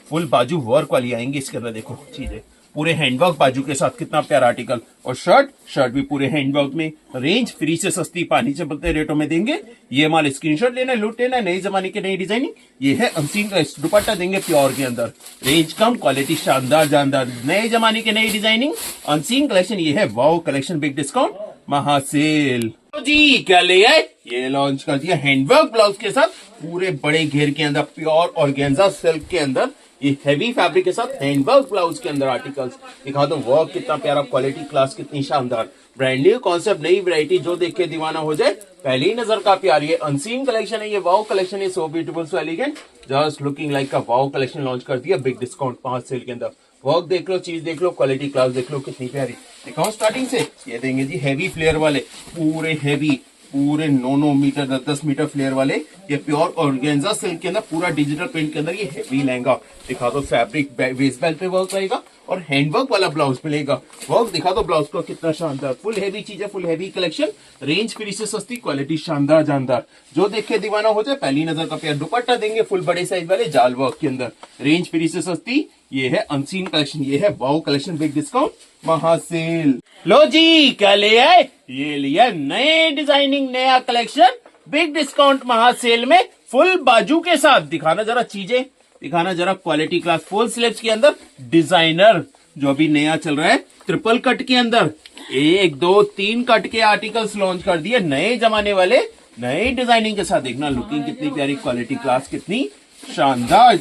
फुल बाजू वर्क वाली आएंगी इसके अंदर, देखो चीजें पूरे हैंडवर्क बाजू के साथ, कितना प्यारा आर्टिकल, और शर्ट भी पूरे हैंडवर्क में, रेंज फ्री से सस्ती, पानी से बढ़ते रेटों में देंगे। ये माल स्क्रीनशॉट लेना है, लूट लेना है, नई जमाने की नई डिजाइनिंग। ये है अनसीन, दुपट्टा देंगे प्योर के अंदर, रेंज कम, क्वालिटी शानदार जानदार, नए जमाने की नई डिजाइनिंग, अनसीन कलेक्शन। ये है वाओ कलेक्शन, बिग डिस्काउंट महासेल। तो जी, क्या ले आए, ये लॉन्च कर दिया हैंडवर्क ब्लाउज के साथ, पूरे बड़े घेर के अंदर, प्योर ऑर्गेन्जा सिल्क के अंदर, ये हैवी फैब्रिक के साथ हैंडवर्क ब्लाउज के अंदर आर्टिकल्स। दिखा दो वर्क कितना प्यारा, क्वालिटी क्लास कितनी शानदार, ब्रांड न्यू कॉन्सेप्ट, नई वैरायटी, जो देख के दीवाना हो जाए, पहली नजर का प्यार। ये अनसीन कलेक्शन है, ये वाओ कलेक्शन है, so beautiful, so elegant, just looking like a wow collection launch कर दिया बिग डिस्काउंट महासेल के अंदर। वर्क देख लो, चीज देख लो, क्वालिटी क्लास देख लो कितनी प्यारी। दिखाओ स्टार्टिंग से, ये देंगे जी हैवी फ्लेयर वाले, पूरे हैवी, पूरे 9 मीटर 10 मीटर फ्लेयर वाले, ये प्योर ऑर्गेन्जा सिल्क के अंदर, पूरा डिजिटल प्रिंट के अंदर, ये हैवी लहंगा। दिखा दो फैब्रिक, वेस्ट बेल्ट पे वर्क रहेगा, और हैंडवर्क वाला ब्लाउज मिलेगा। वर्क दिखा दो ब्लाउज को, कितना शानदार, फुल हैवी चीज है, full heavy collection, range free से सस्ती, क्वालिटी शानदार जानदार, जो देख के दीवाना हो जाए पहली नजर का प्यार। दुपट्टा देंगे फुल बड़े साइज वाले जाल वर्क के अंदर, रेंज फ्री से सस्ती। ये है अनसीन कलेक्शन, ये है वाओ कलेक्शन, बिग डिस्काउंट महासेल। लो जी क्या ले आए, ये लिया नए डिजाइनिंग नया कलेक्शन बिग डिस्काउंट महासेल में, फुल बाजू के साथ। दिखाना जरा चीजें, दिखाना जरा क्वालिटी क्लास, फुल स्लीव्स के अंदर डिजाइनर जो अभी नया चल रहा है, ट्रिपल कट के अंदर 1 2 3 कट के आर्टिकल्स लॉन्च कर दिए नए जमाने वाले, नए डिजाइनिंग के साथ। देखना लुकिंग कितनी प्यारी, क्वालिटी क्लास कितनी शानदार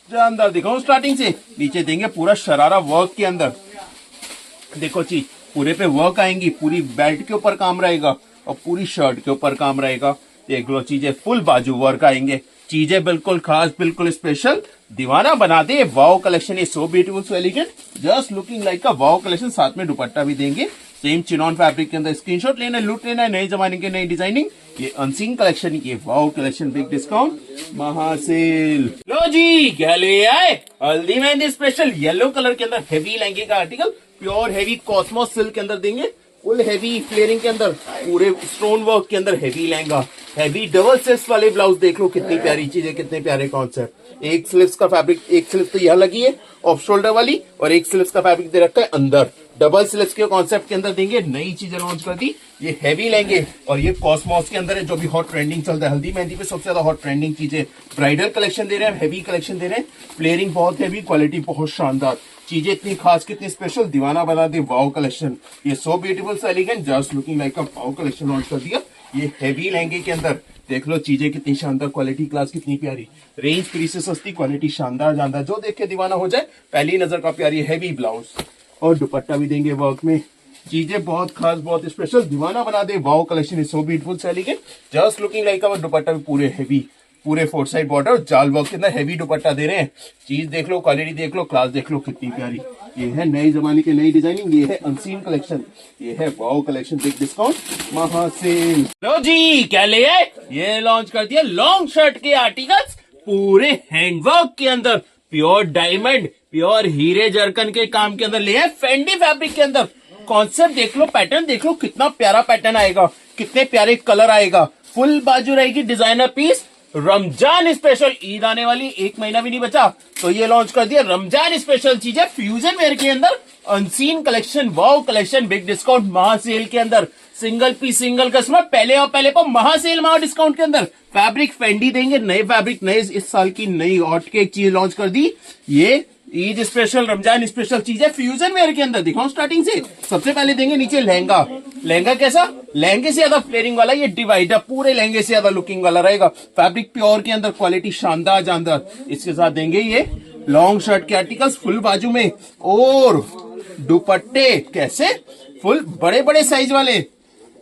जानदार। दिखाऊं स्टार्टिंग से, नीचे देंगे पूरा शरारा वर्क के अंदर, देखो चीज पूरे पे वर्क आएंगी, पूरी बेल्ट के ऊपर काम रहेगा और पूरी शर्ट के ऊपर काम रहेगा। देख लो चीजें, फुल बाजू वर्क आएंगे, चीजें बिल्कुल खास, बिल्कुल स्पेशल, दीवाना बना दे वाओ कलेक्शन। ये so beautiful, so elegant, just looking like a wow collection. साथ में दुपट्टा भी देंगे सेम चिनॉन फैब्रिक के अंदर। स्क्रीनशॉट लेना, लूट लेना है, नए जमाने के नई डिजाइनिंग, ये अनसीन कलेक्शन, ये वाओ कलेक्शन बिग डिस्काउंट महासेल। लो जी क्या ले आए, हल्दी मेहंदी स्पेशल येलो कलर के अंदर हेवी लहंगे का article, pure heavy Cosmos silk के अंदर देंगे, फुल हेवी फ्लेयरिंग के अंदर, पूरे स्टोन वर्क के अंदर heavy lehenga, heavy double sleeves वाले ब्लाउज। देख लो कितनी प्यारी चीजें, कितने प्यारे कॉन्सेप्ट। एक स्लीव्स का फैब्रिक, एक स्लीव तो यह लगी है ऑफ शोल्डर वाली, और एक स्लीव्स का फैब्रिक दे रखा है अंदर। डबल स्लीव्स के कॉन्सेप्ट के अंदर देंगे, नई चीजें लॉन्च कर दी। ये हेवी लहंगे और ये कॉस्मोस के अंदर है, जो भी हॉट ट्रेंडिंग चलता है, हल्दी मेहंदी पे सबसे ज्यादा हॉट ट्रेंडिंग चीजें। ब्राइडल कलेक्शन दे रहे हैं, हेवी कलेक्शन दे रहे हैं, फ्लेयरिंग बहुत हेवी, क्वालिटी बहुत शानदार, चीजें इतनी खास, कितनी स्पेशल, दीवाना बना दे वाओ कलेक्शन। ये so beautiful, so elegant, just looking like a wow collection launch कर दिया। ये हेवी लहंगे के अंदर देख लो चीजें कितनी शानदार, क्वालिटी क्लास कितनी प्यारी, रेंज फ्री से सस्ती, क्वालिटी शानदार जानदार, जो देख के दीवाना हो जाए पहली नजर का प्यारी। हेवी ब्लाउज और दुपट्टा भी देंगे वर्क में, चीजें बहुत खास, बहुत स्पेशल, दीवाना बना दे wow collection. Is so beautiful, so elegant, just looking like a, dupatta भी पूरे हेवी, पूरे 4 साइड बॉर्डर, जाल वर्क के अंदर हेवी दुपट्टा दे रहे हैं। चीज देख लो, क्वालिटी देख लो, क्लास देख लो कितनी प्यारी। ये है नए जमाने की नई डिजाइनिंग, ये है अनसीन कलेक्शन, ये है वाओ कलेक्शन बिग डिस्काउंट महासेल। लो जी क्या ले आए, ये लॉन्च कर दिया लॉन्ग शर्ट के आर्टिकल्स, पूरे हैंडवर्क के अंदर, प्योर डायमंड, प्योर हीरे जरकन के काम के अंदर ले आए, फेंडी फैब्रिक के अंदर। कॉन्सेप्ट देख लो, पैटर्न देख लो, कितना प्यारा पैटर्न आएगा, कितने प्यारे कलर आएगा, फुल बाजू रहेगी, designer piece. Ramzan special, Eid आने वाली, 1 महीना भी नहीं बचा, तो ये लॉन्च कर दिया रमजान स्पेशल चीजें फ्यूजन वेयर के अंदर, unseen collection, wow collection big discount महासेल के अंदर। सिंगल पीस सिंगल कस्टमर, पहले और पहले पर महासेल महा डिस्काउंट के अंदर। फैब्रिक फेंडी देंगे, नए फैब्रिक, नए इस साल की नई हॉट के एक चीज लॉन्च कर दी। ये ईद स्पेशल, रमजान स्पेशल चीज है फ्यूजन वेयर के अंदर। दिखाऊं स्टार्टिंग से, सबसे पहले देंगे नीचे लहंगा। लहंगा कैसा, लहंगे से ज्यादा फ्लेयरिंग वाला, ये डिवाइडर पूरे लहंगे से ज्यादा लुकिंग वाला रहेगा। फैब्रिक प्योर के अंदर, क्वालिटी शानदार जानदार। इसके साथ देंगे ये लॉन्ग शर्ट के आर्टिकल्स फुल बाजू में, और दुपट्टे कैसे, फुल बड़े बड़े साइज वाले।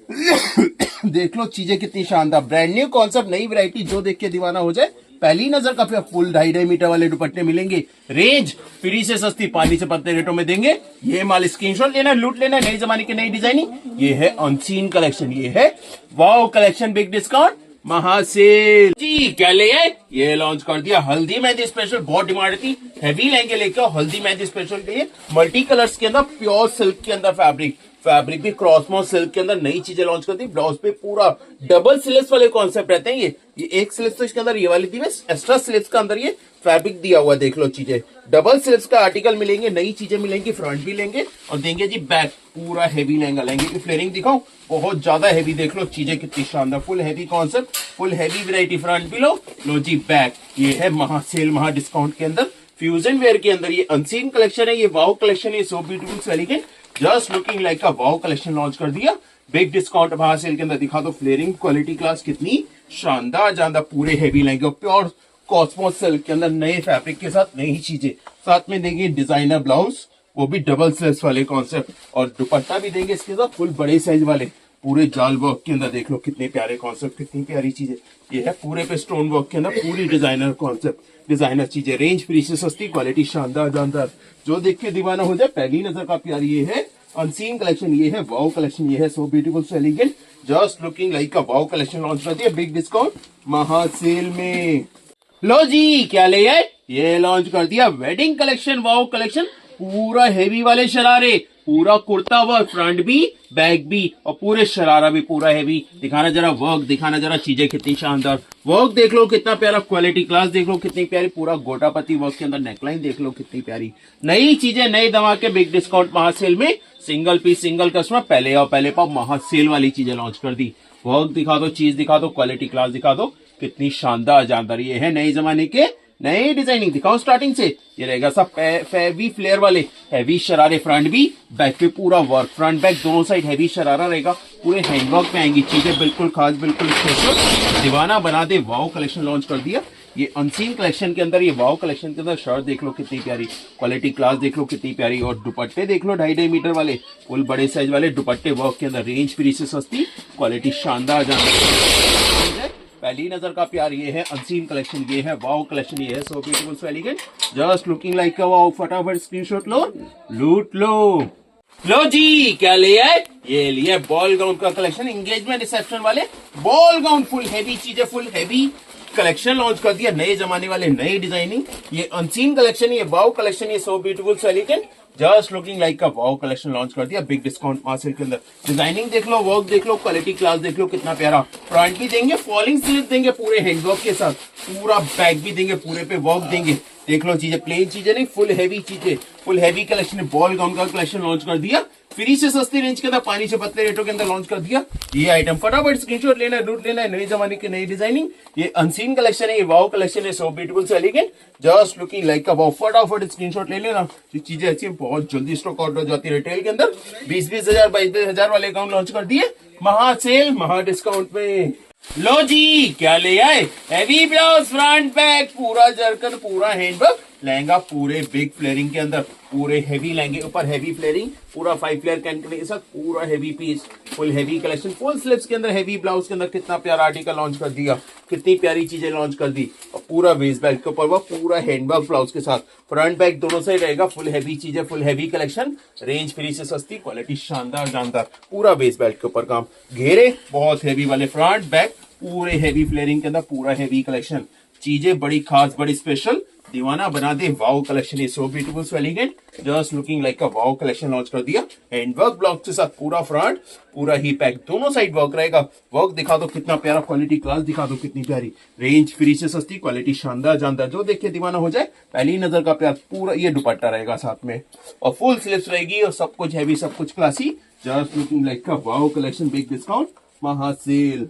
देख लो चीजें कितनी शानदार, ब्रांड न्यू कॉन्सेप्ट, नई वैरायटी, जो देख के दीवाना हो जाए पहली नजर का। फिर फुल 2.5 मीटर वाले दुपट्टे मिलेंगे, रेंज फ्री से सस्ती, पानी से पत्ते रेटों में देंगे। ये माल स्क्रीनशॉट लेना, लूट लेना, नए जमाने की नई डिजाइनिंग। ये है अनसीन कलेक्शन, ये है वाओ कलेक्शन बिग डिस्काउंट महासेल। जी क्या ले आए, ये लॉन्च कर दिया हल्दी मेहंदी स्पेशल, बहुत डिमांड थी, हेवी लहंगे लेके आओ हल्दी मेहंदी स्पेशल के लिए। मल्टी कलर्स के अंदर, प्योर सिल्क के अंदर फैब्रिक, फैब्रिक भी क्रॉसमॉस सिल्क के अंदर, नई चीजें लॉन्च कर दी। ब्लाउज पे पूरा डबल स्लीव्स वाले कॉन्सेप्ट रहते हैं। ये एक स्लीव्स तो इसके अंदर ये वाली थी, एक्स्ट्रा स्लीव्स का अंदर ये फैब्रिक दिया हुआ, देख लो चीजें। डबल स्लीव्स का आर्टिकल मिलेंगे, नई चीजें मिलेंगी, फ्रंट भी लेंगे और देंगे जी बैक, पूरा हेवी लहंगा। लहंगे की फ्लेयरिंग दिखाऊं, बहुत ज्यादा हेवी, देख लो चीजें कितनी शानदार, full heavy concept, full heavy variety. Front भी लो जी बैक। ये है महासेल महा डिस्काउंट के अंदर, फ्यूजन वेयर के अंदर। ये अनसीन कलेक्शन है, ये वाओ कलेक्शन है, so beautiful, so elegant, just looking like a wow collection launch कर दिया बिग डिस्काउंट महासेल के अंदर। दिखा दो फ्लेयरिंग, क्वालिटी क्लास कितनी शानदार जानदार, पूरे हेवी लहंगे, प्योर कॉस्मोस सिल्क के अंदर, नए फैब्रिक के साथ नई चीजें। साथ में देंगे डिजाइनर ब्लाउज, वो भी डबल स्लीव्स वाले कॉन्सेप्ट, और दुपट्टा भी देंगे इसके साथ फुल बड़े साइज वाले, पूरे जाल वर्क के अंदर। देख लो कितने प्यारे कॉन्सेप्ट, कितनी प्यारी चीजें। ये है पूरे पे स्टोन वर्क के अंदर, पूरी डिजाइनर कॉन्सेप्ट, डिजाइनर चीजें, रेंज फ्री से सस्ती, क्वालिटी शानदार जानदार, जो देख के दीवाना हो जाए पहली नजर का प्यारी। ये है अनसीन कलेक्शन, ये है वाओ कलेक्शन, ये है so beautiful, so elegant, just looking like a wow collection launch कर दिया बिग डिस्काउंट महासेल में। लो जी क्या ले आए, ये लॉन्च कर दिया वेडिंग कलेक्शन, वाओ कलेक्शन, पूरा हेवी वाले शरारे, पूरा कुर्ता वर्क, फ्रंट भी बैक भी और पूरे शरारा भी पूरा हेवी। दिखाना जरा वर्क, दिखाना जरा चीजें कितनी शानदार। वर्क देख लो कितना प्यारा, क्वालिटी क्लास देख लो कितनी प्यारी, पूरा गोटापति वर्क के अंदर नेकलाइन देख लो कितनी प्यारी। नई चीजें, नए धमाके, बिग डिस्काउंट महासेल में सिंगल पीस सिंगल कस्टमर, पहले आओ पहले पाओ महासेल वाली चीजें लॉन्च कर दी। वर्क दिखा दो, चीज दिखा दो, क्वालिटी क्लास दिखा दो, कितनी शानदार जानदार। ये है नए जमाने के नई डिजाइनिंग। दिखाओ स्टार्टिंग से। ये रहेगा सब फेवी फ्लेयर वाले हैवी शरारे, फ्रंट भी बैक पे पूरा वर्क, फ्रंट बैक दोनों साइड हैवी शरारा रहेगा, पूरे हैंडवर्क में आएंगी चीजें, बिल्कुल खास, बिल्कुल स्पेशल। दीवाना बना दे वाओ कलेक्शन लॉन्च कर दिया। ये अनसीन कलेक्शन के अंदर, ये वाओ कलेक्शन के अंदर शर्ट देख लो कितनी प्यारी, क्वालिटी क्लास देख लो कितनी प्यारी, और दुपट्टे देख लो 2.5 मीटर वाले फुल बड़े साइज वाले दुपट्टे वर्क के अंदर। रेंज फ्री से सस्ती, क्वालिटी शानदार जानदार। पहली नजर का प्यार ये है अनसीन कलेक्शन, ये है वाओ कलेक्शन, ये है so beautiful so elegant, just looking like a wow. फटाफट स्क्रीनशॉट लो, लूट लो जी। क्या ले आए? ये लिए बॉल गाउन का कलेक्शन, एंगेजमेंट रिसेप्शन वाले बॉल गाउन, फुल हैवी चीजें, फुल हैवी कलेक्शन लॉन्च कर दिया, नए जमाने वाले, नई डिजाइनिंग। ये अनसीन कलेक्शन, ये वाओ कलेक्शन, ये so beautiful so elegant, just looking like का वाओ कलेक्शन लॉन्च कर दिया बिग डिस्काउंट मार्सेल के अंदर। डिजाइनिंग देख लो, वर्क देख लो, क्वालिटी क्लास देख लो कितना प्यारा। फ्रंट भी देंगे, फॉलिंग स्लीव देंगे पूरे हैंडवर्क के साथ, पूरा बैक भी देंगे, पूरे पे वर्क देंगे। देख लो चीजें, प्लेन चीजें नहीं, फुल हैवी चीजें, full heavy collection. Ball gown का कलेक्शन लॉन्च कर दिया, फ्री से सस्ती रेंज के अंदर, पानी से पतले रेटों के अंदर लॉन्च कर दिया ये आइटम। फटाफट स्क्रीनशॉट लेना है, लूट लेना है। नए जमाने की नई डिजाइनिंग, ये अनसीन कलेक्शन है, ये वाओ कलेक्शन है, so beautiful so elegant, just looking like a wow. फटाफट स्क्रीनशॉट ले लेना। ये चीजें अच्छी बहुत जल्दी स्टॉक आउट हो जाती है रिटेल के अंदर। 20-20 हजार 22 हजार वाले अकाउंट लॉन्च कर दिए महासेल महा डिस्काउंट में। लो जी, क्या ले आए? हैवी ब्लाउज, फ्रंट बैक, पूरा जरकन, पूरा हैंडवर्क, लहंगा पूरे बिग फ्लेयरिंग के अंदर, पूरे हैवी लहंगे ऊपर हैवी फ्लेयरिंग, पूरा 5 फ्लेयर कैंटने के साथ, पूरा heavy piece, full heavy collection, full sleeves के अंदर, हैवी ब्लाउज के अंदर। कितना प्यारा आर्टिकल लॉन्च कर दिया, कितनी प्यारी चीजें लॉन्च कर दी। और पूरा वेस्ट बेल्ट के ऊपर वो पूरा हैंडवर्क ब्लाउज के साथ, फ्रंट बैक दोनों साइड रहेगा, फुल हैवी चीजें, full heavy collection, range free से सस्ती, क्वालिटी शानदार जानदार, पूरा वेस्ट बेल्ट के ऊपर काम, घेरे बहुत हैवी वाले, फ्रंट बैक पूरे हैवी फ्लेयरिंग के अंदर, पूरा हैवी कलेक्शन, चीजें बड़ी खास, बड़ी स्पेशल। दीवाना बना दे वाओ कलेक्शन, ये so beautiful so elegant, just looking like a wow collection launch कर दिया। हैंडवर्क ब्लॉक के साथ, पूरा फ्रंट, पूरा ही पैक, दोनों साइड वर्क रहेगा। वर्क दिखा दो कितना प्यारा, क्वालिटी क्लास दिखा दो कितनी प्यारी, रेंज फ्री से सस्ती, क्वालिटी शानदार जानदार, जो देख के दीवाना हो जाए। पहली नजर का प्यार, पूरा ये दुपट्टा रहेगा साथ में, और फुल स्लीव्स रहेगी, और सब कुछ हैवी, सब कुछ classy, just looking like a wow collection big discount महासेल।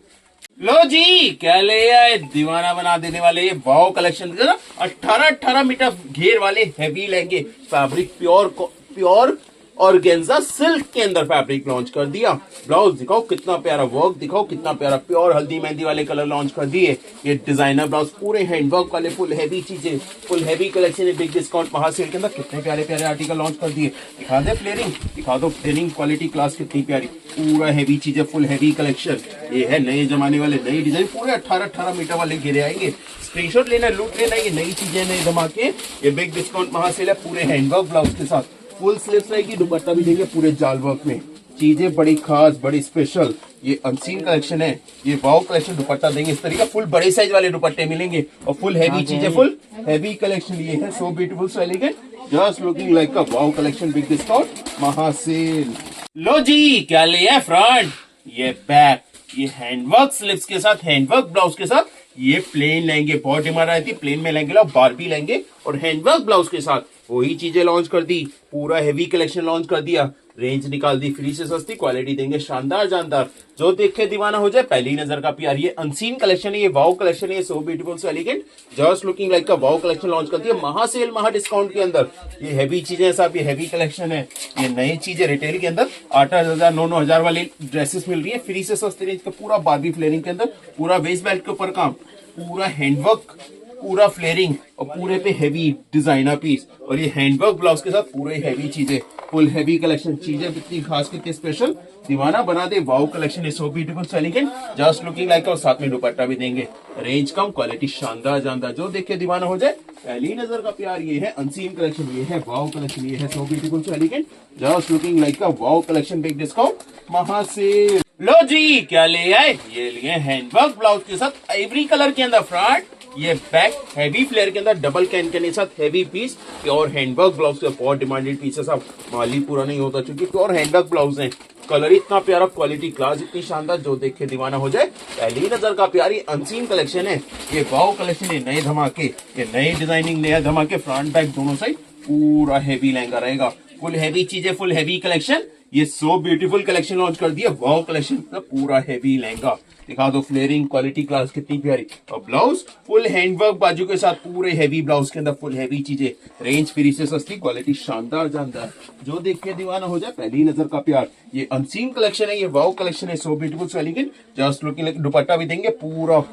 लो जी, क्या ले आए? दीवाना बना देने वाले ये वाओ कलेक्शन, 18 मीटर घेर वाले हैवी लहंगे, फैब्रिक प्योर ऑर्गेन्जा सिल्क के अंदर फैब्रिक लॉन्च कर दिया। ब्लाउज दिखाओ कितना प्यारा, वर्क दिखाओ कितना प्यारा, प्योर हल्दी मेहंदी वाले कलर लॉन्च कर दिए। ये डिजाइनर ब्लाउज, पूरे हैंडवर्क वाले, फुल हैवी चीजें, full heavy collection, big discount महासेल के अंदर। कितने प्यारे प्यारे आर्टिकल लॉन्च कर दिए। दिखा दे फ्लेयरिंग, दिखा दो फ्लेयरिंग, क्वालिटी क्लास कितनी प्यारी, पूरा हैवी चीजें, फुल हैवी कलेक्शन। ये है नए जमाने वाले, नई डिजाइन, पूरे 18 मीटर वाले घेरे आएंगे। स्क्रीनशॉट लेना, लूट लेना, ये नई चीजें, नए धमाके, ये बिग डिस्काउंट महासेल है, पूरे हैंडवर्क ब्लाउज के साथ, फुल स्लीव्स रहेगी, दुपट्टा भी देंगे पूरे जाल वर्क में, चीजें बड़ी खास, बड़ी स्पेशल। ये अनसीन कलेक्शन है, ये वाओ कलेक्शन, दुपट्टा देंगे इस तरीके, फुल बड़े साइज वाले दुपट्टे मिलेंगे, और फुल हैवी चीजें, फुल हैवी कलेक्शन। ये है so beautiful so elegant, just looking like a wow collection big discount महासेल। लो जी, क्या ले आए? फ्रंट, ये बैक, ये हैंडवर्क स्लीव्स के साथ, हैंडवर्क ब्लाउज के साथ, ये प्लेन लेंगे, बहुत डिमांड आई थी प्लेन में लेंगे, बारबी लेंगे और हैंडवर्क ब्लाउज के साथ, वही चीजें लॉन्च कर दी, पूरा हैवी कलेक्शन लॉन्च कर दिया, रेंज निकाल दी फ्री से सस्ती, क्वालिटी देंगे शानदार जानदार, जो देख के दीवाना हो जाए। पहली नजर का प्यार, ये अनसीन कलेक्शन है, ये वाओ कलेक्शन है, so beautiful so elegant, just looking like का वाओ कलेक्शन लॉन्च कर दिया महासेल महा डिस्काउंट के अंदर। ये हैवी चीजें साहब, ये हैवी कलेक्शन है, ये नई चीजें रिटेल के अंदर 8,000 9,000 वाली ड्रेसेस मिल रही है फ्री से सस्ती रेंज का, पूरा बारबी फ्लेयरिंग के अंदर, पूरा वेस्ट बेल्ट के ऊपर काम, पूरा हैंडवर्क, पूरा फ्लेयरिंग, और पूरे पे हैवी डिजाइनर पीस, और ये हैंडवर्क ब्लाउज के साथ पूरे हैवी चीजें, फुल हैवी कलेक्शन, चीजें कितनी खास, कितनी स्पेशल। दीवाना बना दे वाओ कलेक्शन है, so beautiful so elegant, just looking like, और साथ में दुपट्टा भी देंगे, रेंज कम, क्वालिटी शानदार जानदार, जो देख के दीवाना हो जाए। पहली नजर का प्यार, ये है अनसीन कलेक्शन, ये है वाओ कलेक्शन, ये है so beautiful so elegant, just looking like का वाओ कलेक्शन बिग डिस्काउंट महासेल। लो जी, क्या ले आए? ये लिए हैंडवर्क ब्लाउज के साथ आइवरी कलर के अंदर फ्रंट, ये बैक हैवी फ्लेयर के अंदर डबल कैन के साथ heavy piece pure handwork blouse के बहुत डिमांडेड पीसेस। अब माली पूरा नहीं होता क्योंकि प्योर हैंडवर्क ब्लाउज है। कलर इतना प्यारा, क्वालिटी क्लास इतनी शानदार, जो देख के दीवाना हो जाए। पहली नजर का प्यारी अनसीन कलेक्शन है ये। वाओ कलेक्शन है, नए धमाके, ये नई डिजाइनिंग, नया धमाके, फ्रंट बैक दोनों साइड पूरा हैवी लहंगा रहेगा। फुल हैवी चीजें, फुल हैवी कलेक्शन। ये सो ब्यूटीफुल कलेक्शन लॉन्च कर दिया। वाओ कलेक्शन का पूरा हैवी लहंगा दिखा दो। फ्लेयरिंग, क्वालिटी क्लास कितनी प्यारी। और ब्लाउज फुल हैंडवर्क बाजू के साथ, पूरे हैवी ब्लाउज के अंदर फुल हैवी चीजें। रेंज फ्री से सस्ती, क्वालिटी शानदार जानदार, जो देख के दीवाना हो जाए। पहली नजर का प्यार, ये अनसीन कलेक्शन है, ये वाओ कलेक्शन है। So beautiful, so elegant, just looking like. दुपट्टा भी देंगे पूरा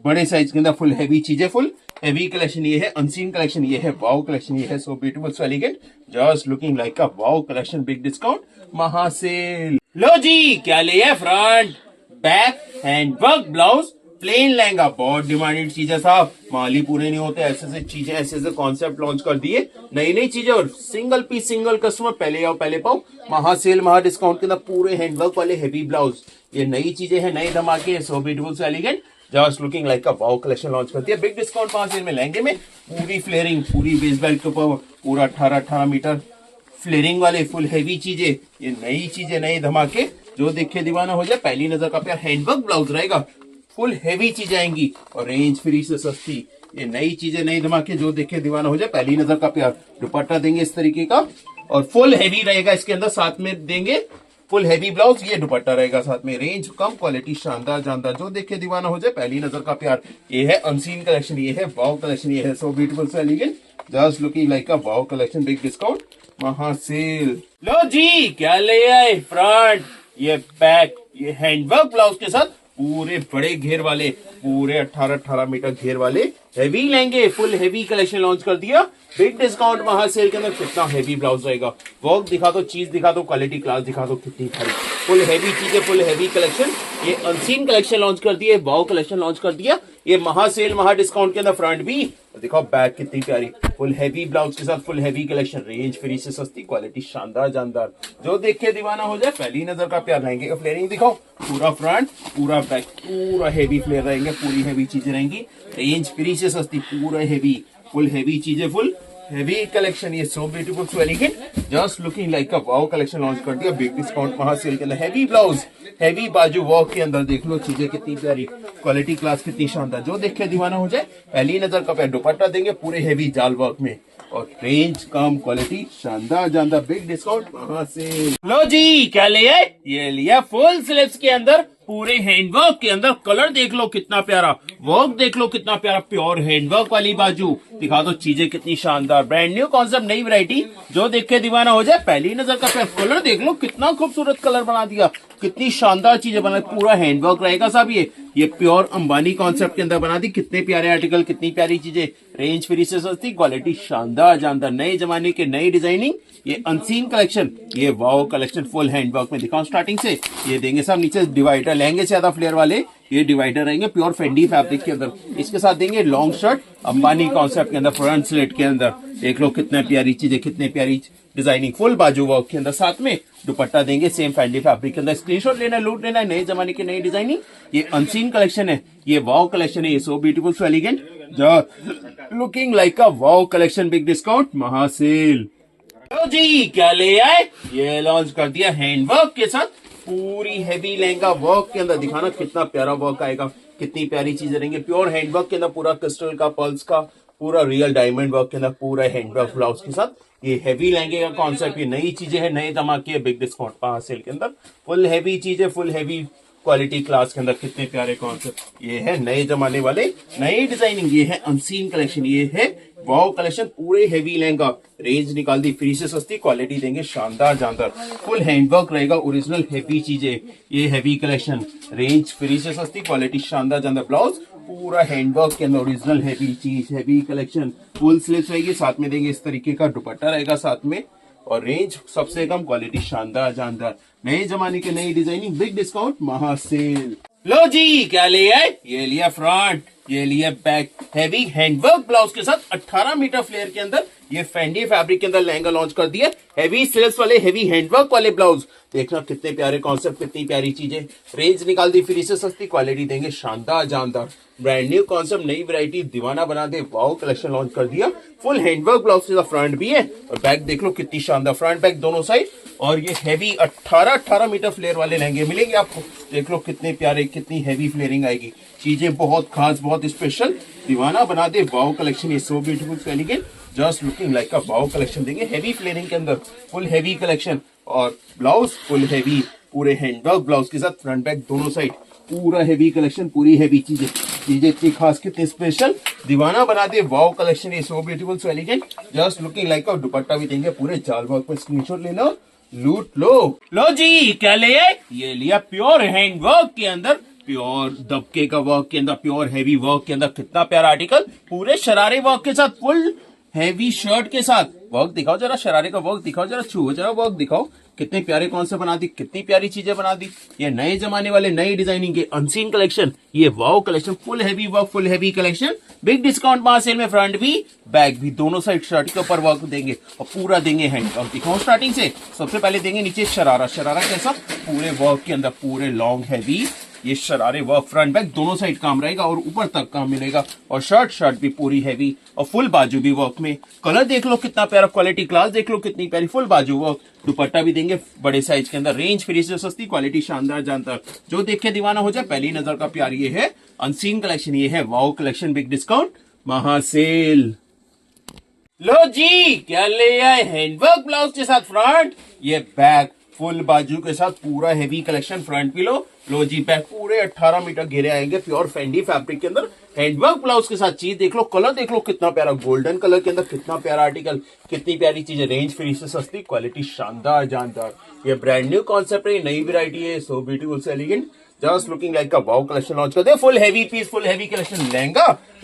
बड़े साइज के अंदर, फुल हैवी चीजें, फुल हैवी कलेक्शन ये है। अनसीन कलेक्शन ये है। वाओ कलेक्शन ये है। So beautiful, so elegant, just looking like a wow collection. Big discount, महासेल। लो जी, क्या ले है? Front back handwork blouse, plain lehenga, बहुत डिमांडेड चीजें साहब। माली पूरे नहीं होते, ऐसे ऐसे चीजें, ऐसे ऐसे कॉन्सेप्ट लॉन्च कर दिए, नई नई चीजें। और सिंगल पीस, सिंगल कस्टमर, पहले आओ पहले पाओ। महासेल, महा डिस्काउंट के अंदर पूरे हैंडवर्क वाले हैवी ब्लाउज, ये नई चीजें हैं, नए धमाके। सो beautiful, so elegant, just looking like a wow collection launch करती है। बिग डिस्काउंट महासेल में लहंगे में पूरी फ्लेयरिंग, पूरी बेस बेल्ट के ऊपर पूरा 18 मीटर फ्लेयरिंग वाले फुल हैवी चीजें, ये नई चीजें, नए धमाके, जो देखे दीवाना हो जाए। पहली नजर का प्यार, हैंडवर्क ब्लाउज रहेगा, फुल हैवी चीजें आएंगी और रेंज फ्री से सस्ती। ये नई चीजें, नई धमाके, जो देखे दीवाना हो जाए। पहली नजर का प्यार। दुपट्टा देंगे इस तरीके का और फुल हैवी रहेगा इसके अंदर, साथ में देंगे फुल हैवी ब्लाउज, ये दुपट्टा रहेगा साथ में। रेंज कम, क्वालिटी शानदार जानदार, जो देखे दीवाना हो जाए। पहली नजर का प्यार, ये है अनसीन कलेक्शन, ये है वाओ कलेक्शन, ये है so beautiful, so elegant, just looking like a wow collection. Big discount, महासेल। लो जी, क्या ले आए? फ्रंट, ये बैक, ये हैंडवर्क ब्लाउज के साथ पूरे बड़े घेर वाले, पूरे 18 मीटर घेर वाले हैवी लहंगे, फुल हैवी कलेक्शन लॉन्च कर दिया। बिग डिस्काउंट महासेल के अंदर। कितना हैवी ब्लाउज रहेगा, वर्क दिखा दो, चीज दिखा दो, क्वालिटी क्लास दिखा दो, कितनी भारी फुल हैवी चीजें, फुल हैवी कलेक्शन। ये अनसीन कलेक्शन लॉन्च कर दिया, वाओ कलेक्शन लॉन्च कर दिया। ये महासेल, महा डिस्काउंट के अंदर। फ्रंट भी दिखाओ, बैक कितनी प्यारी, फुल हैवी ब्लाउज के साथ, full heavy collection. Range free से सस्ती, क्वालिटी शानदार जानदार, जो देख के दीवाना हो जाए। पहली नजर का प्यार। लहंगे का फ्लेयरिंग दिखाओ, पूरा फ्रंट, पूरा बैक, पूरा हैवी फ्लेयर रहेंगे, पूरी हैवी चीजें रहेंगी। रेंज फ्री से सस्ती, पूरा हैवी, फुल हैवी चीजें, फुल हैवी कलेक्शन। ये so beautiful, so elegant, just looking like a wow collection launch कर दिया। बिग डिस्काउंट महासेल के अंदर। हैवी ब्लाउज, हैवी बाजू वर्क के अंदर, देख लो चीजें कितनी प्यारी, क्वालिटी क्लास कितनी शानदार, जो देख के दीवाना हो जाए। पहली नजर का प्यार। दुपट्टा देंगे पूरे हैवी जाल वर्क में और रेंज कम, क्वालिटी शानदार जानदार। बिग डिस्काउंट महासेल। लो जी, क्या ले आए? ये लिया फुल स्लीव्स के अंदर, पूरे हैंडवर्क के अंदर। कलर देख लो कितना प्यारा, वर्क देख लो कितना प्यारा, प्योर हैंडवर्क वाली बाजू दिखा दो, चीजें कितनी शानदार। ब्रांड न्यू कॉन्सेप्ट, नई वैरायटी, जो देख के दीवाना हो जाए। पहली नजर का प्यार। कलर देख लो कितना खूबसूरत कलर बना दिया, कितनी शानदार चीजें बना। पूरा हैंडवर्क रहेगा साहब। ये प्योर अंबानी कॉन्सेप्ट के अंदर बना दी। कितने प्यारे आर्टिकल, कितनी प्यारी चीजें। रेंज फ्री से सस्ती, क्वालिटी शानदार जानदार, नए जमाने के, नई डिजाइनिंग। ये अनसीन कलेक्शन, ये वाओ कलेक्शन, फुल हैंडवर्क में दिखाऊं स्टार्टिंग से। ये देंगे सब नीचे डिवाइडर, लहंगे से ज्यादा फ्लेयर वाले ये डिवाइडर रहेंगे, प्योर फेंडी फैब्रिक के अंदर। इसके साथ देंगे लॉन्ग शर्ट, अंबानी कॉन्सेप्ट के अंदर, फ्रंट स्लिट के अंदर। देख लो कितने प्यारी चीजें, कितने प्यारी डिजाइनिंग, फुल बाजू वर्क के अंदर। साथ में दुपट्टा देंगे सेम फेंडी फैब्रिक के अंदर। स्क्रीनशॉट लेना, लूट लेना, नए जमाने की नई डिजाइनिंग। ये अनसीन कलेक्शन है, ये वाओ कलेक्शन है। ये so beautiful, so elegant, looking like a wow collection. Big discount महासेल। तो जी, क्या ले आए? ये लॉन्च कर दिया हैंडवर्क के साथ, पूरी हैवी लहंगा वर्क के अंदर। दिखाना कितना प्यारा वर्क आएगा, कितनी प्यारी चीजें रहेंगी। प्योर हैंडवर्क के अंदर, पूरा क्रिस्टल का, पर्ल्स का, पूरा रियल डायमंड वर्क के अंदर, पूरा हैंडवर्क ब्लाउज के साथ। ये हैवी लहंगे का कॉन्सेप्ट, ये नई चीजें हैं, नए धमाके। बिग डिस्काउंट महासेल के अंदर फुल हैवी चीजें, फुल हैवी क्वालिटी क्लास के अंदर। कितने प्यारे कॉन्सेप्ट, ये है नए जमाने वाले, नई डिजाइनिंग। ये है अनसीन कलेक्शन, ये है वाओ कलेक्शन, पूरे हैवी लहंगा। रेंज निकाल दी फ्री से सस्ती, क्वालिटी देंगे शानदार जानदार। फुल हैंडवर्क रहेगा, ओरिजिनल हैवी चीजें। ये हैवी कलेक्शन, रेंज फ्री से सस्ती, क्वालिटी शानदार जानदार। ब्लाउज पूरा हैंडवर्क के अंदर, ओरिजिनल हैवी चीज, हैवी कलेक्शन। फुल स्लीव्स रहेगी, साथ में देंगे इस तरीके का दुपट्टा रहेगा साथ में। और रेंज सबसे कम, क्वालिटी शानदार जानदार, नए जमाने के, नई डिजाइनिंग। बिग डिस्काउंट महासेल। लो जी, क्या ले आए? ये लिया फ्रंट, ये लिया बैक, हैवी हैंडवर्क ब्लाउज के साथ 18 मीटर फ्लेयर के अंदर। ये फेंडी फैब्रिक के अंदर लहंगा लॉन्च कर दिया। हैवी स्लीव्स वाले, हैवी हैंडवर्क वाले ब्लाउज। देखना कितने प्यारे कॉन्सेप्ट, कितनी प्यारी चीजें। रेंज निकाल दी फ्री से सस्ती, क्वालिटी देंगे शानदार जानदार। ब्रांड न्यू कॉन्सेप्ट, नई वैरायटी, दीवाना बना दे, वाओ कलेक्शन लॉन्च कर दिया। फुल हैंडवर्क ब्लाउज के साथ फ्रंट भी है और बैक देख लो कितनी शानदार, फ्रंट बैक दोनों साइड। और ये हैवी 18 मीटर फ्लेयर वाले लहंगे मिलेंगे आपको। देख लो कितने प्यारे, कितनी हैवी फ्लेयरिंग आएगी। चीजें बहुत खास, बहुत स्पेशल, दीवाना बना दे वाओ कलेक्शन। ये so beautiful elegant, just looking like a wow collection देंगे। हैवी फ्लेयरिंग के अंदर फुल हैवी कलेक्शन और ब्लाउज फुल हैवी, पूरे हैंडवर्क ब्लाउज के साथ फ्रंट बैक दोनों साइड पूरा हैवी कलेक्शन, पूरी हैवी चीजें इतनी खास, कितनी स्पेशल, दीवाना बना दे वाओ कलेक्शन। ये so beautiful so elegant, just looking like a dupatta भी देंगे पूरे जाल वर्क पर। स्क्रीनशॉट ले लो, लूट लो जी। क्या ले आए? ये लिया प्योर हैंडवर्क के अंदर, प्योर दबके का वर्क के अंदर, प्योर हैवी वर्क के अंदर। कितना प्यारा आर्टिकल, पूरे शरारे वर्क के साथ, फुल हैवी शर्ट के साथ। वर्क दिखाओ जरा, शरारे का वर्क दिखाओ जरा, छुओ जरा वर्क दिखाओ। कितने प्यारे कौन से बना दी, कितनी प्यारी चीजें बना दी। ये नए जमाने वाले, नई डिजाइनिंग के अनसीन कलेक्शन, ये wow collection, full heavy work, full heavy collection. Big discount महासेल में फ्रंट भी बैक भी दोनों साइड शर्ट के ऊपर वर्क देंगे और पूरा देंगे हैंड। और दिखाओ स्टार्टिंग से, सबसे पहले देंगे नीचे शरारा। शरारा कैसा, पूरे वर्क के अंदर, पूरे लॉन्ग हैवी ये शरारे वर्क, फ्रंट बैक दोनों साइड काम रहेगा और ऊपर तक काम मिलेगा। और शर्ट भी पूरी हैवी और फुल बाजू भी वर्क में। कलर देख लो कितना प्यारा, क्वालिटी क्लास देख लो कितनी प्यारी, फुल बाजू वर्क। दुपट्टा भी देंगे बड़े साइज के अंदर। रेंज फ्री से सस्ती, क्वालिटी शानदार जानदार, जो देख के दीवाना हो जाए। पहली नजर का प्यार ये है अनसीन कलेक्शन, ये है वाओ कलेक्शन, बिग डिस्काउंट महासेल। लो जी, क्या ले आए? हैंडवर्क ब्लाउज के साथ फ्रंट, ये बैक फुल बाजू के साथ पूरा हैवी कलेक्शन। फ्रंट भी लो जी, बैक पूरे 18 मीटर घेरे आएंगे प्योर फेंडी फैब्रिक के अंदर। हैंडवर्क ब्लाउज के साथ चीज देख लो, कलर देख लो कितना प्यारा, गोल्डन कलर के अंदर कितना प्यारा आर्टिकल, कितनी प्यारी चीजें। रेंज फ्री से सस्ती, क्वालिटी शानदार जानदार। ये ब्रांड न्यू कॉन्सेप्ट है, नई वैरायटी है, सो ब्यूटीफुल से एलिगेंट, जस्ट लुकिंग लाइक का वाओ कलेक्शन लॉन्च कर दे। Full heavy piece, full heavy collection.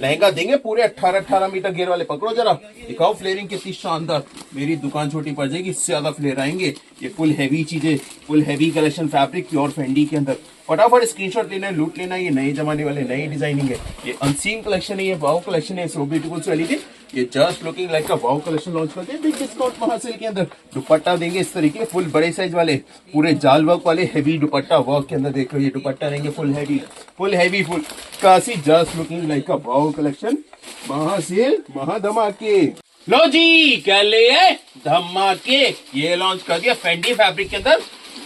Lehenga देंगे पूरे 18 मीटर घेर वाले। पकड़ो जरा, दिखाओ फ्लेयरिंग कितनी शानदार। मेरी दुकान छोटी पड़ जाएगी, इससे ज्यादा फ्लेयर आएंगे। ये फुल हैवी चीजें, full heavy collection, fabric pure Fendi के अंदर। फटाफट स्क्रीनशॉट लेना है, लूट लेना है। ये नए जमाने वाले, नई डिजाइनिंग है, ये अनसीन कलेक्शन है, ये वाओ कलेक्शन है, सो ब्यूटीफुल सो एलिगेंट। ये जस्ट लुकिंग लाइक का वाओ कलेक्शन लॉन्च करते हैं बिग डिस्काउंट महासेल के अंदर। दुपट्टा देंगे इस तरीके, फुल बड़े साइज वाले, पूरे जाल वर्क वाले हैवी दुपट्टा वर्क के अंदर। देख लो ये दुपट्टा देंगे फुल हैवी, फुल कासी। जस्ट लुकिंग लाइक का वाओ कलेक्शन महासेल, महाधमाके। लो जी, क्या ले आए? धमाके। ये लॉन्च कर दिया फेंडी फैब्रिक के अंदर,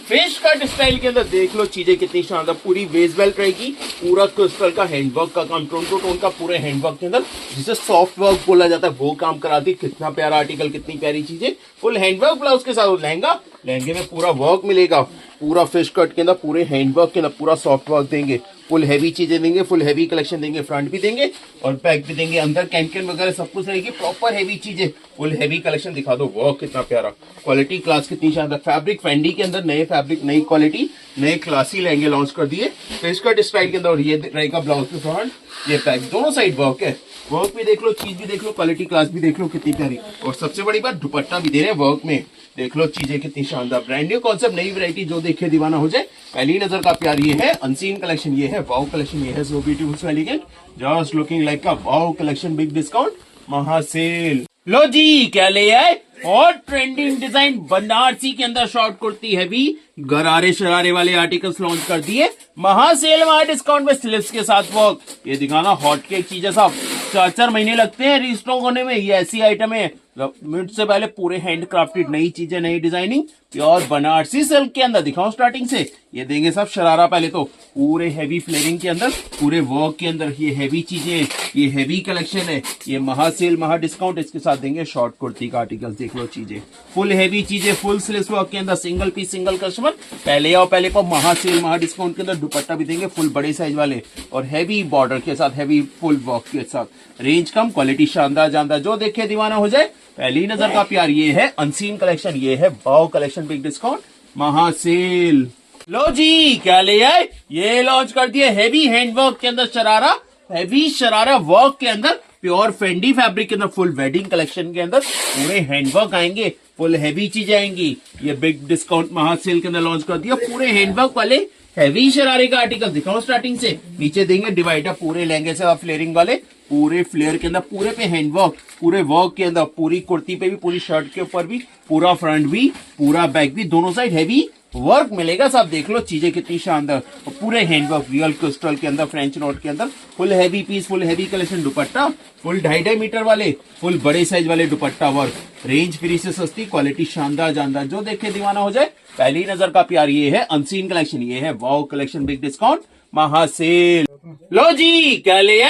फिश कट स्टाइल के अंदर। देख लो चीजें कितनी शानदार, पूरी वेस्ट बेल्ट रहेगी, पूरा क्रिस्टल का हैंडवर्क का काम, टोन टू टोन का पूरे हैंडवर्क के अंदर, जिसे सॉफ्ट वर्क बोला जाता है, वो काम कराती। कितना प्यारा आर्टिकल, कितनी प्यारी चीजें। फुल हैंडवर्क ब्लाउज के साथ लहंगे में पूरा वर्क मिलेगा, पूरा फिश कट के अंदर, पूरे हैंडवर्क के अंदर पूरा सॉफ्ट वर्क देंगे। फुल हैवी चीजें देंगे, फुल हैवी कलेक्शन देंगे। फ्रंट भी देंगे और बैक भी देंगे, अंदर कैन वगैरह सब कुछ रहेगी, प्रॉपर हैवी चीजें, फुल हैवी कलेक्शन। दिखा दो वर्क कितना प्यारा, क्वालिटी क्लास कितनी शानदार। फैब्रिक फेंडी के अंदर, नए फैब्रिक, नई क्वालिटी, नए क्लासी लहंगे लॉन्च कर दिए फिश कट स्टाइल के अंदर। और ये रहेगा ब्लाउज के फ्रंट, ये बैक दोनों साइड वर्क है। वर्क भी देख लो, चीज भी देख लो, क्वालिटी क्लास भी देख लो कितनी प्यारी। और सबसे बड़ी बात, दुपट्टा भी दे रहे हैं वर्क में। देख लो चीजें कितनी शानदार, ब्रांड न्यू कॉन्सेप्ट, नई वैरायटी, जो देखे दीवाना हो जाए। पहली नजर का प्यार ये है अनसीन कलेक्शन, ये है वाओ कलेक्शन, ये है so beautiful so elegant, just looking like का वाओ कलेक्शन, बिग डिस्काउंट महासेल। लो जी, क्या ले आए? और ट्रेंडिंग डिजाइन बनारसी के अंदर शॉर्ट कुर्ती, हैवी गरारे शरारे वाले आर्टिकल्स लॉन्च कर दिए महासेल, वहां डिस्काउंट में स्लिप्स के साथ वर्क। ये दिखाना हॉट केक चीजें साहब, 4 महीने लगते हैं रीस्टॉक होने में। ये ऐसी आइटम है, मिनट से पहले पूरे हैंड क्राफ्टेड, नई चीजें, नई डिजाइनिंग, प्योर बनारसी सिल्क के अंदर। दिखाओ स्टार्टिंग से, ये देंगे सब शरारा पहले तो, पूरे हैवी फ्लेयरिंग के अंदर, पूरे वर्क के अंदर, ये हैवी चीजें, ये हैवी कलेक्शन है, ये महासेल, महा डिस्काउंट। इसके साथ देंगे शॉर्ट कुर्ती का आर्टिकल्स। देख लो चीजें, फुल हैवी चीजें, फुल स्लीव्स वर्क के अंदर, सिंगल पीस सिंगल कस्टमर। पहले आओ पहले पर महासेल, महा डिस्काउंट के अंदर। दुपट्टा भी देंगे फुल बड़े साइज वाले और हैवी बॉर्डर के साथ, हैवी फुल वर्क के साथ। रेंज कम, क्वालिटी शानदार जानदार, जो देखे दीवाना हो जाए। पहली नजर का प्यार ये है अनसीन कलेक्शन, ये है वाओ कलेक्शन, बिग डिस्काउंट महासेल। लो जी, क्या ले आए? ये लॉन्च कर दिए हैवी हैंडवर्क के अंदर शरारा, हैवी शरारा वर्क के अंदर, प्योर फेंडी फैब्रिक के अंदर, फुल वेडिंग कलेक्शन के अंदर पूरे हैंडवर्क आएंगे, फुल हैवी चीजें आएंगी। ये बिग डिस्काउंट महासेल के अंदर लॉन्च कर दिया पूरे हैंडवर्क वाले हैवी शरारे का आर्टिकल। दिखाओ स्टार्टिंग से, नीचे देंगे डिवाइडर पूरे लहंगे से फ्लेयरिंग वाले, पूरे फ्लेयर के अंदर, पूरे पे हैंडवर्क, पूरे वर्क के अंदर, पूरी कुर्ती पे भी, पूरी शर्ट के ऊपर भी, पूरा फ्रंट भी, पूरा बैक भी, दोनों साइड हैवी वर्क मिलेगा सब। देख लो चीजें कितनी शानदार, पूरे हैंडवर्क रियल क्रिस्टल के अंदर, फ्रेंच नोट के अंदर, full heavy piece, full heavy collection. Dupatta full 2.5 metre वाले, फुल बड़े साइज वाले दुपट्टा वर्क, रेंज फ्री से सस्ती, क्वालिटी शानदार जानदार, जो देखे दीवाना हो जाए। पहली नजर का प्यार ये है अनसीन कलेक्शन, ये है वाओ कलेक्शन, बिग डिस्काउंट महासेल। लो जी क्या ले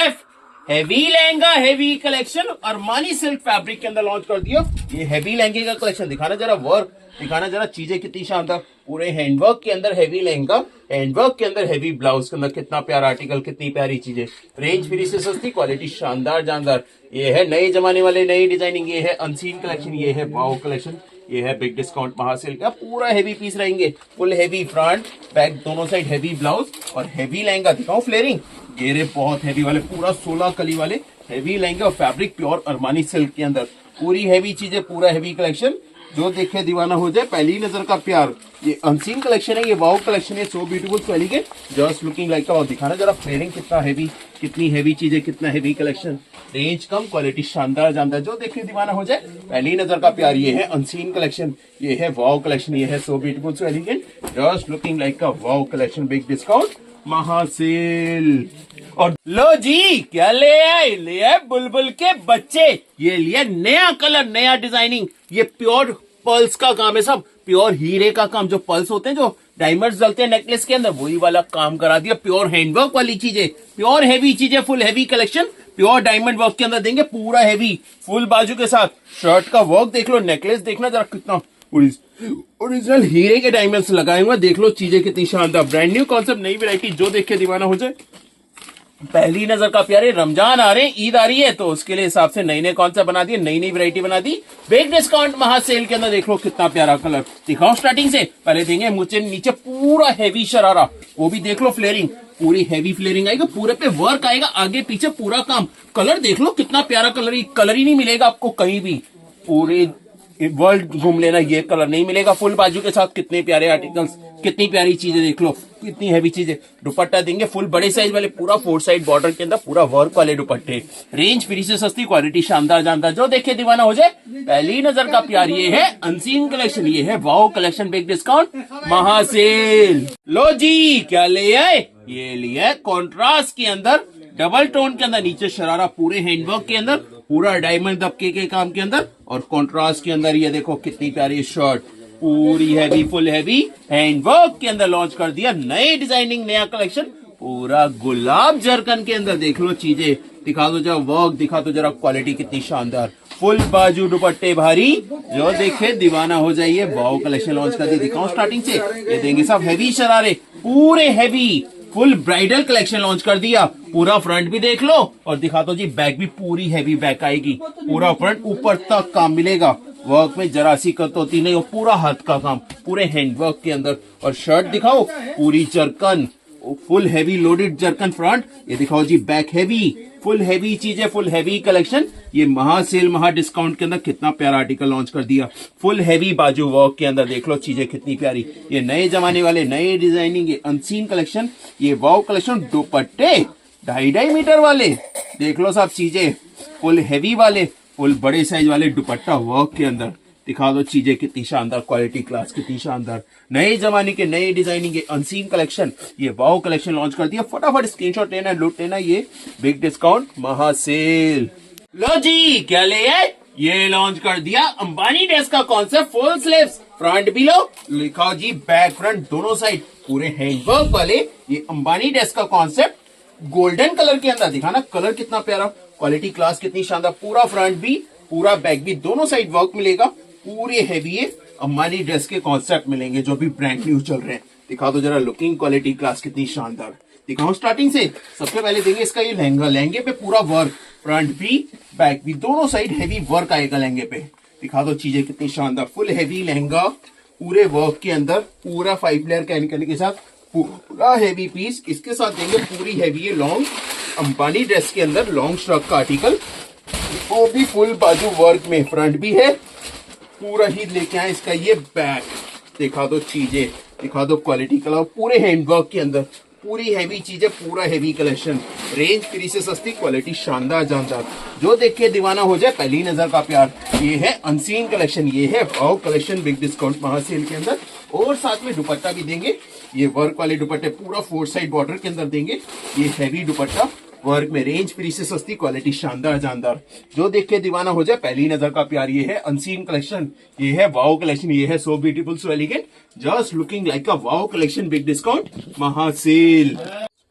heavy lehenga, heavy collection Armani silk fabric के अंदर लॉन्च कर दिया। ये हैवी लहंगे का कलेक्शन दिखाना जरा, वर्क दिखाना जरा, चीजें कितनी शानदार, पूरे हैंडवर्क के अंदर हैवी लहंगा, हैंडवर्क के अंदर हैवी ब्लाउज के अंदर, कितना प्यारा आर्टिकल, कितनी प्यारी चीजें, रेंज फ्री से सस्ती, क्वालिटी शानदार जानदार। ये है नए जमाने वाले नई डिजाइनिंग, ये है अनसीन कलेक्शन, ये है वाओ कलेक्शन, ये है बिग डिस्काउंट महासेल का। पूरा हैवी पीस रहेंगे, फुल हैवी फ्रंट बैक दोनों साइड, हैवी ब्लाउज और हैवी लहंगा। दिखाओ फ्लेयरिंग, घेरे बहुत हैवी वाले, पूरा 16 कली वाले हैवी लहंगा और फैब्रिक प्योर अरमानी सिल्क के अंदर, पूरी हैवी चीजें, पूरा हैवी कलेक्शन, जो देखे दीवाना हो जाए। पहली नजर का प्यार, ये अनसीन कलेक्शन है, ये वाओ कलेक्शन है, so beautiful, so elegant, just looking like अ। दिखाना जरा फ्लेयरिंग, कितना हैवी, कितनी हैवी चीजें, कितना हैवी कलेक्शन, रेंज कम, क्वालिटी शानदार जानदार, जो देखे दीवाना हो जाए। पहली नजर का प्यार, ये है अनसीन कलेक्शन, ये है वाओ कलेक्शन, ये है so beautiful, so elegant, just looking like a wow collection, big discount महासेल। और लो जी क्या ले आए बुलबुल के बच्चे, ये लिया नया कलर, नया डिजाइनिंग, ये प्योर पर्ल्स का काम है सब, प्योर हीरे का काम, जो पर्ल्स होते हैं, जो डायमंड्स डलते हैं नेकलेस के अंदर, वही वाला काम करा दिया। प्योर हैंडवर्क वाली चीजें, प्योर हैवी चीजें, full heavy collection, pure diamond work के अंदर देंगे, पूरा हैवी फुल बाजू के साथ। शर्ट का वर्क देख लो, नेकलेस देखना जरा, कितना ओरिजिनल हीरे के डायमंड्स लगाए हुए, देख लो चीजें कितनी शानदार, ब्रांड न्यू कॉन्सेप्ट, नई वैरायटी, जो देख के दीवाना हो जाए। पहली नजर का प्यारे, रमजान आ रहे हैं, ईद आ रही है, तो उसके लिए हिसाब से नई नई कॉन्सेप्ट बना दिए, नई नई वैरायटी बना दी बिग डिस्काउंट महासेल के अंदर। देख लो कितना प्यारा कलर, दिखाओ स्टार्टिंग से। पहले देंगे मुझे नीचे पूरा हैवी शरारा, वो भी देख लो फ्लेयरिंग, पूरी हैवी फ्लेयरिंग आएगा, पूरे पे वर्क आएगा, आगे पीछे पूरा काम। कलर देख लो कितना प्यारा कलर, कलर ही नहीं मिलेगा आपको कहीं भी, पूरे वर्ल्ड घूम लेना, ये कलर नहीं मिलेगा। फुल बाजू के साथ कितने प्यारे आर्टिकल्स, कितनी प्यारी चीजें, देख लो कितनी हैवी चीजें। दुपट्टा देंगे फुल बड़े साइज वाले, पूरा 4 साइड बॉर्डर के अंदर, पूरा वर्क वाले दुपट्टे, रेंज फ्री से सस्ती, क्वालिटी शानदार जानदार, जो देखे दीवाना हो जाए। पहली नजर का प्यार, ये है अनसीन कलेक्शन, ये है वाओ कलेक्शन, बिग डिस्काउंट महासेल। लो जी क्या ले आए, ये लिया कॉन्ट्रास्ट के अंदर, डबल टोन के अंदर, नीचे शरारा, पूरे हैंडवर्क के अंदर, पूरा डायमंड दबके के काम के अंदर, और कॉन्ट्रास्ट के अंदर ये देखो कितनी प्यारी शर्ट, पूरी हैवी फुल हैवी हैंडवर्क के अंदर लॉन्च कर दिया, नए डिजाइनिंग, नया कलेक्शन, पूरा गुलाब जरकन के अंदर। देख लो चीजें, दिखा दो जरा वर्क, दिखा दो जरा क्वालिटी कितनी शानदार, फुल बाजू दुपट्टे भारी, जो देखे दीवाना हो जाइए। वाओ कलेक्शन लॉन्च कर दी, दिखाओ स्टार्टिंग से। ये देंगे सब हैवी शरारे, पूरे heavy full bridal collection launch कर दिया। पूरा फ्रंट भी देख लो और दिखा दो जी, बैक भी पूरी हैवी बैक आएगी, पूरा फ्रंट ऊपर तक काम मिलेगा, वर्क में जरा सी कटौती नहीं, और पूरा हाथ का काम, पूरे हैंडवर्क के अंदर। और शर्ट दिखाओ, पूरी zircon, full heavy loaded zircon front, ये दिखाओ जी बैक हैवी, फुल हैवी चीजें, फुल हैवी कलेक्शन। ये महासेल महा डिस्काउंट के अंदर कितना प्यारा आर्टिकल लॉन्च कर दिया, फुल हैवी बाजू वर्क के अंदर, देख लो चीजें कितनी प्यारी। ये नए जमाने वाले नए डिजाइनिंग, ये अनसीन कलेक्शन, ये वाओ कलेक्शन, दुपट्टे 2.5 मीटर वाले, देख लो सब चीजें, फुल हैवी वाले, फुल बड़े साइज वाले दुपट्टा वर्क के अंदर, दिखा दो चीजें कितनी शानदार, क्वालिटी क्लास कितनी शानदार, नए जमाने के नए डिजाइनिंग के अनसीन कलेक्शन, ये वाओ कलेक्शन लॉन्च कर दिया। फटाफट स्क्रीनशॉट लेना, लूट लेना, ये बिग डिस्काउंट महासेल। लो जी क्या ले आए, ये लॉन्च कर दिया अंबानी ड्रेस का कॉन्सेप्ट, फुल स्लीव्स, फ्रंट भी लो, लिखा जी बैक फ्रंट दोनों साइड, पूरे हैंडवर्क वाले, ये अंबानी ड्रेस का कॉन्सेप्ट, गोल्डन कलर के अंदर, दिखाना कलर कितना प्यारा, क्वालिटी क्लास कितनी शानदार, पूरा फ्रंट भी पूरा बैक भी दोनों साइड वर्क मिलेगा, पूरे हैवी अंबानी ड्रेस के कॉन्सेप्ट मिलेंगे, जो भी ब्रांड न्यू चल रहे हैं। दिखा दो जरा लुकिंग, क्वालिटी क्लास कितनी शानदार, दिखाओ स्टार्टिंग से। सबसे पहले देंगे इसका ये लहंगा, लहंगे पे पूरा वर्क, फ्रंट भी बैक भी दोनों साइड हैवी वर्क आएगा लहंगे पे, दिखा दो चीजें कितनी शानदार, फुल हैवी लहंगा, पूरे वर्क के अंदर, पूरा 5 लेयर कैनिकल के साथ, पूरा हैवी पीस, इसके साथ देंगे पूरी हैवी लॉन्ग अंबानी ड्रेस के अंदर लॉन्ग स्ट्रक का आर्टिकल, वो भी फुल बाजू वर्क में, फ्रंट भी है पूरा ही लेके आए इसका ये बैक, दिखा दो चीजें, दिखा दो क्वालिटी कलर, पूरे हैंडवर्क के अंदर, पूरी हैवी चीजें, पूरा हैवी कलेक्शन, रेंज फ्री से सस्ती, क्वालिटी शानदार जानदार, जो देख के दीवाना हो जाए। पहली नजर का प्यार, ये है अनसीन कलेक्शन, ये है वाओ कलेक्शन, बिग डिस्काउंट महासेल के अंदर। और साथ में दुपट्टा भी देंगे। ये वर्क वाले दुपट्टे पूरा 4 साइड बॉर्डर के अंदर देंगे। ये हैवी दुपट्टा वर्क में, रेंज फ्री से सस्ती, क्वालिटी शानदार जानदार। जो देख के दीवाना हो जाए, पहली नजर का प्यार। ये है अनसीन कलेक्शन, ये है वाओ कलेक्शन, ये है so beautiful so elegant, just looking like a wow collection. Big discount महासेल।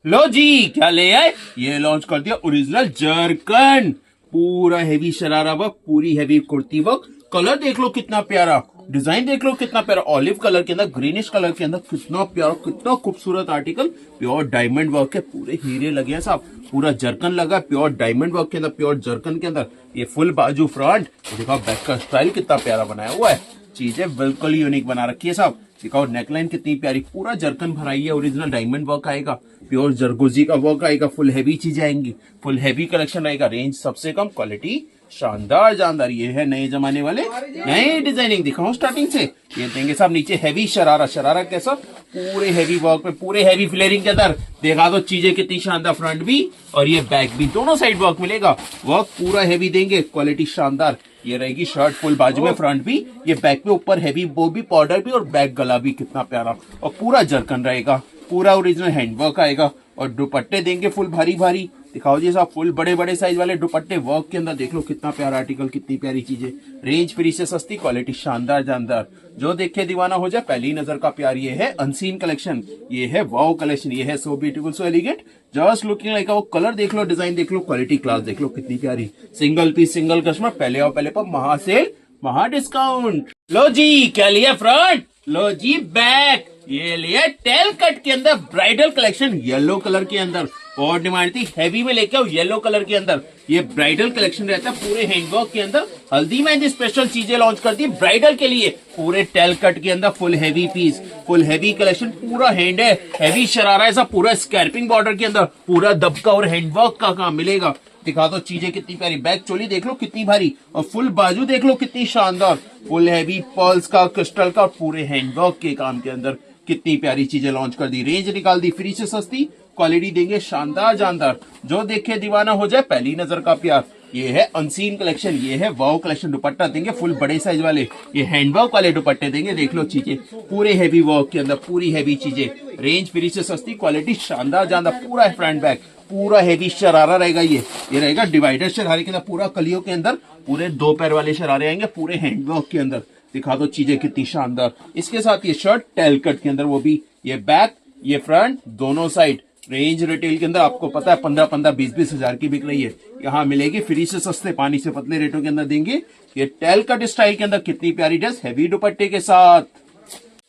लो जी, क्या ले आए? ये लॉन्च कर दिया ओरिजिनल जरकन, पूरा हेवी शरारा वर्क, पूरी हेवी कुर्ती वर्क। कलर देख लो कितना प्यारा, डिजाइन देख लो कितना प्यारा, ऑलिव कलर के अंदर, ग्रीनिश कलर के अंदर, कितना प्यारा, कितना खूबसूरत आर्टिकल। प्योर डायमंड वर्क है, पूरे हीरे लगे हैं साहब, पूरा जरकन लगा प्योर डायमंड वर्क के अंदर, प्योर जरकन के अंदर। ये फुल बाजू फ्रंट, देखो बैक का स्टाइल कितना प्यारा बनाया हुआ है, चीजें बिल्कुल यूनिक बना रखी है साहब। देखो नेकलाइन कितनी प्यारी, पूरा जरकन भराई है, ओरिजिनल डायमंड वर्क आएगा, प्योर जरगोजी का वर्क आएगा, फुल हैवी चीजें आएंगी, फुल हैवी कलेक्शन रहेगा, रेंज सबसे कम, क्वालिटी शानदार जानदार। ये है नए जमाने वाले नए डिजाइनिंग, दिखाऊं स्टार्टिंग से। ये देंगे साहब नीचे हैवी शरारा, शरारा कैसा, पूरे हैवी वर्क में, पूरे हैवी फ्लेयरिंग के अंदर। देखा दो चीजें कितनी शानदार, फ्रंट भी और ये बैक भी, दोनों साइड वर्क मिलेगा, वर्क पूरा हैवी देंगे, क्वालिटी शानदार। ये रहेगी शर्ट फुल बाजू में, फ्रंट भी, ये बैक पे ऊपर हैवी, वो भी बॉर्डर भी और बैक गला भी कितना प्यारा, और पूरा जरकन रहेगा, पूरा ओरिजिनल हैंडवर्क आएगा। और दुपट्टे देंगे फुल भारी भारी, दिखाओ जी साहब, फुल बड़े बड़े साइज वाले दुपट्टे वर्क के अंदर। देख लो कितना प्यारा आर्टिकल, कितनी प्यारी चीजें, रेंज फ्री से सस्ती, क्वालिटी शानदार जानदार। जो देखे दीवाना हो जाए, पहली नजर का प्यार। ये है अनसीन कलेक्शन, ये है वाओ कलेक्शन, ये है so beautiful so elegant, just looking like. वो कलर देख लो, डिजाइन देख लो, क्वालिटी क्लास देख लो कितनी प्यारी। सिंगल पीस सिंगल कस्टमर, पहले और पहले पर महासेल महा डिस्काउंट। लो जी, क्या लिया फ्रंट, लो जी बैक। ये लिया टेल कट के अंदर ब्राइडल कलेक्शन, येलो कलर के अंदर, और डिमांड थी हैवी में लेके आओ येलो कलर के अंदर। ये ब्राइडल कलेक्शन रहता है पूरे हैंडवर्क के अंदर। हल्दी मेहंदी स्पेशल चीजें लॉन्च कर दी ब्राइडल के लिए, पूरे टेल कट के अंदर, full heavy piece, full heavy collection, पूरा हैंड है, हैवी शरारा ऐसा, पूरा स्कैर्पिंग बॉर्डर के अंदर, पूरा दबका और हैंडवर्क का काम मिलेगा। दिखा दो चीजें कितनी प्यारी, बैक चोली देख लो कितनी भारी, और फुल बाजू देख लो कितनी शानदार, फुल हैवी पर्ल्स का, क्रिस्टल का, पूरे हैंडवर्क के काम के अंदर कितनी प्यारी चीजें लॉन्च कर दी। रेंज निकाल दी फ्री से सस्ती, क्वालिटी देंगे शानदार जानदार। जो देखे दीवाना हो जाए, पहली नजर का प्यार। ये है अनसीन कलेक्शन, ये है वाओ कलेक्शन। दुपट्टा देंगे फुल बड़े साइज वाले, ये हैंडवर्क वाले दुपट्टे देंगे। देख लो चीजें पूरे हैवी वर्क के अंदर, पूरी हैवी चीजें, रेंज फ्री से सस्ती, क्वालिटी शानदार जानदार। पूरा फ्रंट बैक पूरा हैवी शरारा रहेगा। ये रहेगा डिवाइडर शरारे के अंदर, पूरा कलियों के अंदर, पूरे 2 पैर वाले शरारे आएंगे, पूरे हैंडवर्क के अंदर। दिखा दो चीजें कितनी शानदार। इसके साथ ये शर्ट टेल कट के अंदर, वो भी ये बैक ये फ्रंट दोनों साइड। रेंज रिटेल के अंदर आपको पता है 15-15, 20-20 हजार की बिक रही है, यहाँ मिलेगी फ्री से सस्ते, पानी से पतले रेटों के अंदर देंगे। ये टेल कट स्टाइल के अंदर कितनी प्यारी ड्रेस, हैवी दुपट्टे के साथ।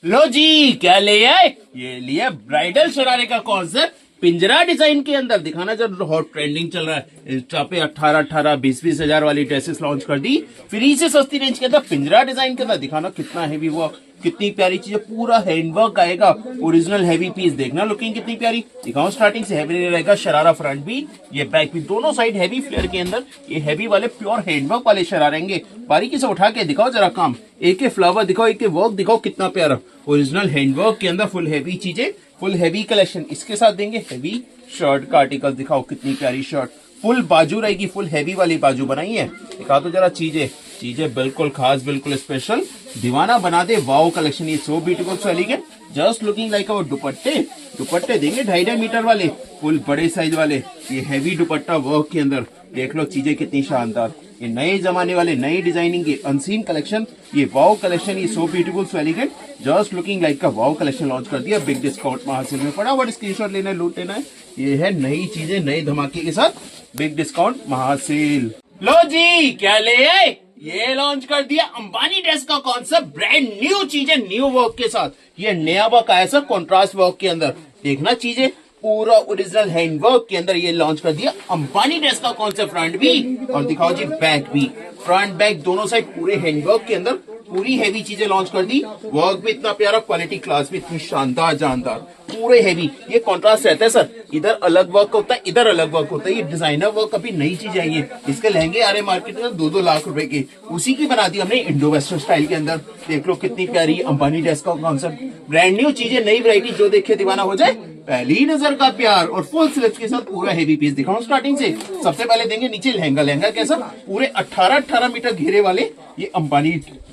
लो जी, क्या ले आए? ये लिया ब्राइडल शरारे का कॉन्सेप्ट, पिंजरा डिजाइन के अंदर। दिखाना जब हॉट ट्रेंडिंग चल रहा है, इंस्टा पे 18-18, 20-20 हजार वाली ड्रेसेस लॉन्च कर दी फ्री से सस्ती रेंज के अंदर, पिंजरा डिजाइन के अंदर। दिखाना कितना हैवी वर्क, कितनी प्यारी चीज, पूरा हैंडवर्क आएगा, ओरिजिनल हैवी पीस। देखना लुकिंग कितनी प्यारी, दिखाओ स्टार्टिंग से हैवी रहेगा, शरारा फ्रंट भी, ये बैक भी, दोनों साइड हैवी फ्लेयर के अंदर। ये हैवी वाले प्योर हैंडवर्क वाले शरारेंगे, बारीकी से उठा के दिखाओ जरा काम, एक फ्लावर दिखाओ, एक वर्क दिखाओ, कितना प्यारा ओरिजिनल हैंडवर्क के अंदर, फुल हैवी चीजें, फुल हैवी कलेक्शन। इसके साथ देंगे हैवी शर्ट का आर्टिकल, दिखाओ कितनी प्यारी शर्ट, फुल बाजू रहेगी, फुल हैवी वाली बाजू बनाई है। दिखा दो जरा चीजें, चीजें बिल्कुल खास, बिल्कुल स्पेशल, दीवाना बना दे वाओ कलेक्शन। ये so beautiful so elegant, just looking like our. दुपट्टे दुपट्टे देंगे 2.5 मीटर वाले, फुल बड़े साइज वाले, ये हैवी दुपट्टा वर्क के अंदर। देख लो चीजें कितनी शानदार, ये नए जमाने वाले नई डिजाइनिंग के अनसीन कलेक्शन, ये वाओ कलेक्शन, ये so beautiful so elegant, just looking like का वाओ कलेक्शन लॉन्च कर दिया बिग डिस्काउंट महासेल में। फटाफट स्क्रीनशॉट लेना है, लूट लेना है। ये है नई चीजें नए धमाके के साथ, बिग डिस्काउंट महासेल। लो जी, क्या ले आए? ये लॉन्च कर दिया अंबानी ड्रेस का कॉन्सेप्ट, ब्रांड न्यू चीजें, न्यू वर्क के साथ। ये नया वर्क आया सर कॉन्ट्रास्ट वर्क के अंदर, देखना चीजें पूरा ओरिजिनल हैंडवर्क के अंदर। ये लॉन्च कर दिया अंबानी ड्रेस का कॉन्सेप्ट, फ्रंट भी और दिखाओ जी बैक भी, फ्रंट बैक दोनों साइड पूरे हैंडवर्क के अंदर, पूरी हैवी चीजें लॉन्च कर दी। वर्क भी इतना प्यारा, क्वालिटी क्लास भी इतनी शानदार जानदार, पूरे हैवी। ये कॉन्ट्रास्ट रहता है सर, इधर अलग वर्क होता है, इधर अलग वर्क होता है। ये डिजाइनर वर्क अभी नई चीज आई है, इसके लहंगे आ रहे मार्केट में 2-2 लाख रुपए के, उसी की बना दी हमने इंडो वेस्टर्न स्टाइल के अंदर। देख लो कितनी प्यारी अंबानी ड्रेस का कॉन्सेप्ट, ब्रांड न्यू चीजें, नई वैरायटी, जो देखे दीवाना हो जाए। पहली नजर का प्यार और फुल स्लीव्स के साथ पूरा हेवी पीस दिखाऊं स्टार्टिंग से। सबसे पहले देंगे नीचे लहंगा। लहंगा कैसा, पूरे 18 मीटर घेरे वाले ये अंबानी,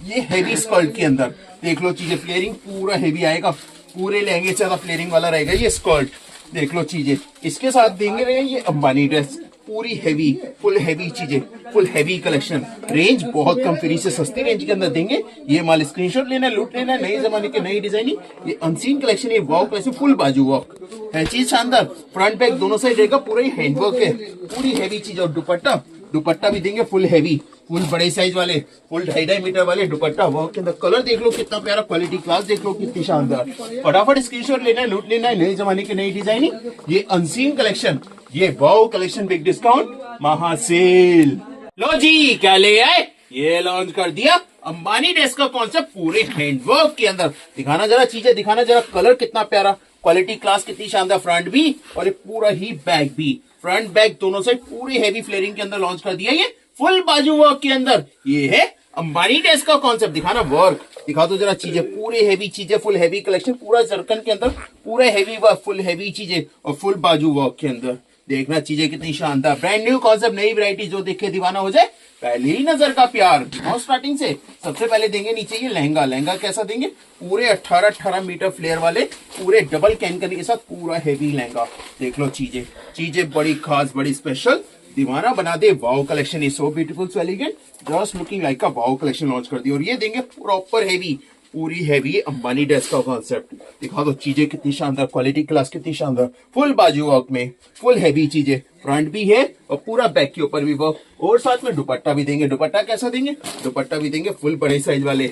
ये हेवी स्कर्ट के अंदर देख लो चीजें। फ्लेयरिंग पूरा हेवी आएगा, पूरे लहंगे से ज्यादा फ्लेयरिंग वाला रहेगा ये स्कर्ट। देख लो चीजें, इसके साथ देंगे ये अंबानी ड्रेस, पूरी हेवी, फुल हेवी चीजें, फुल हेवी कलेक्शन। रेंज बहुत कम, फ्री से सस्ती रेंज के अंदर देंगे। ये माल स्क्रीनशॉट लेना, लूट लेना। नए जमाने के नई डिजाइनिंग, ये अनसीन कलेक्शन, ये वॉक कलेक्शन, फुल बाजू वॉक है चीज शानदार। फ्रंट बैक दोनों साइड रहेगा, पूरा हैंडवर्क है, पूरी हेवी चीज। और दुपट्टा, दुपट्टा भी देंगे फुल हेवी, फुल बड़े साइज वाले, फुल 2.5 मीटर वाले दुपट्टा वर्क के अंदर। कलर देख लो कितना प्यारा, क्वालिटी क्लास देख लो कितनी शानदार। फटाफट स्क्रीनशॉट लेना है, लूट लेना है। नए जमाने की नई डिजाइनिंग, ये अनसीन कलेक्शन, ये वाओ कलेक्शन, बिग डिस्काउंट, महासेल। लो जी, क्या ले आए, ये लॉन्च कर दिया अंबानी ड्रेस का कॉन्सेप्ट पूरे हैंडवर्क के अंदर। दिखाना जरा चीजें, दिखाना जरा कलर कितना प्यारा, क्वालिटी क्लास कितनी शानदार। फ्रंट भी और ये पूरा ही बैक भी, फ्रंट बैक दोनों साइड पूरी हेवी फ्लेयरिंग के अंदर लॉन्च कर दिया। ये फुल बाजू वर्क के अंदर, ये है अंबानी ड्रेस का कॉन्सेप्ट। दिखाना वर्क, दिखा दो जरा चीजें, पूरे हेवी चीजें, फुल हेवी कलेक्शन, पूरा जरकन के अंदर, पूरा हेवी वर्क, फुल हेवी चीजें और फुल बाजू वर्क के अंदर। देखना चीजें कितनी शानदार, ब्रांड न्यू कॉन्सेप्ट, नई वैरायटी, जो देख के दीवाना हो जाए। पहली नजर का प्यार, दिखाओ स्टार्टिंग से। सबसे पहले देंगे नीचे ये लहंगा। लहंगा कैसा देंगे, पूरे 18 मीटर फ्लेयर वाले, पूरे डबल कैनकनी के साथ पूरा हेवी लहंगा। देख लो चीजें, चीजें बड़ी खास, बड़ी स्पेशल, दीवाना बना दे वाओ कलेक्शन। ये so beautiful, so elegant, just looking like का वाओ कलेक्शन लॉन्च कर दी। और ये देंगे प्रॉपर हेवी, पूरी हैवी अंबानी ड्रेस का कॉन्सेप्ट। दिखा दो चीजें कितनी शानदार, क्वालिटी क्लास कितनी शानदार, फुल बाजू वर्क में, फुल हैवी चीजें। फ्रंट भी है और पूरा बैक के ऊपर भी वर्क, और साथ में दुपट्टा भी देंगे। दुपट्टा कैसा देंगे, दुपट्टा भी देंगे फुल बड़े साइज वाले,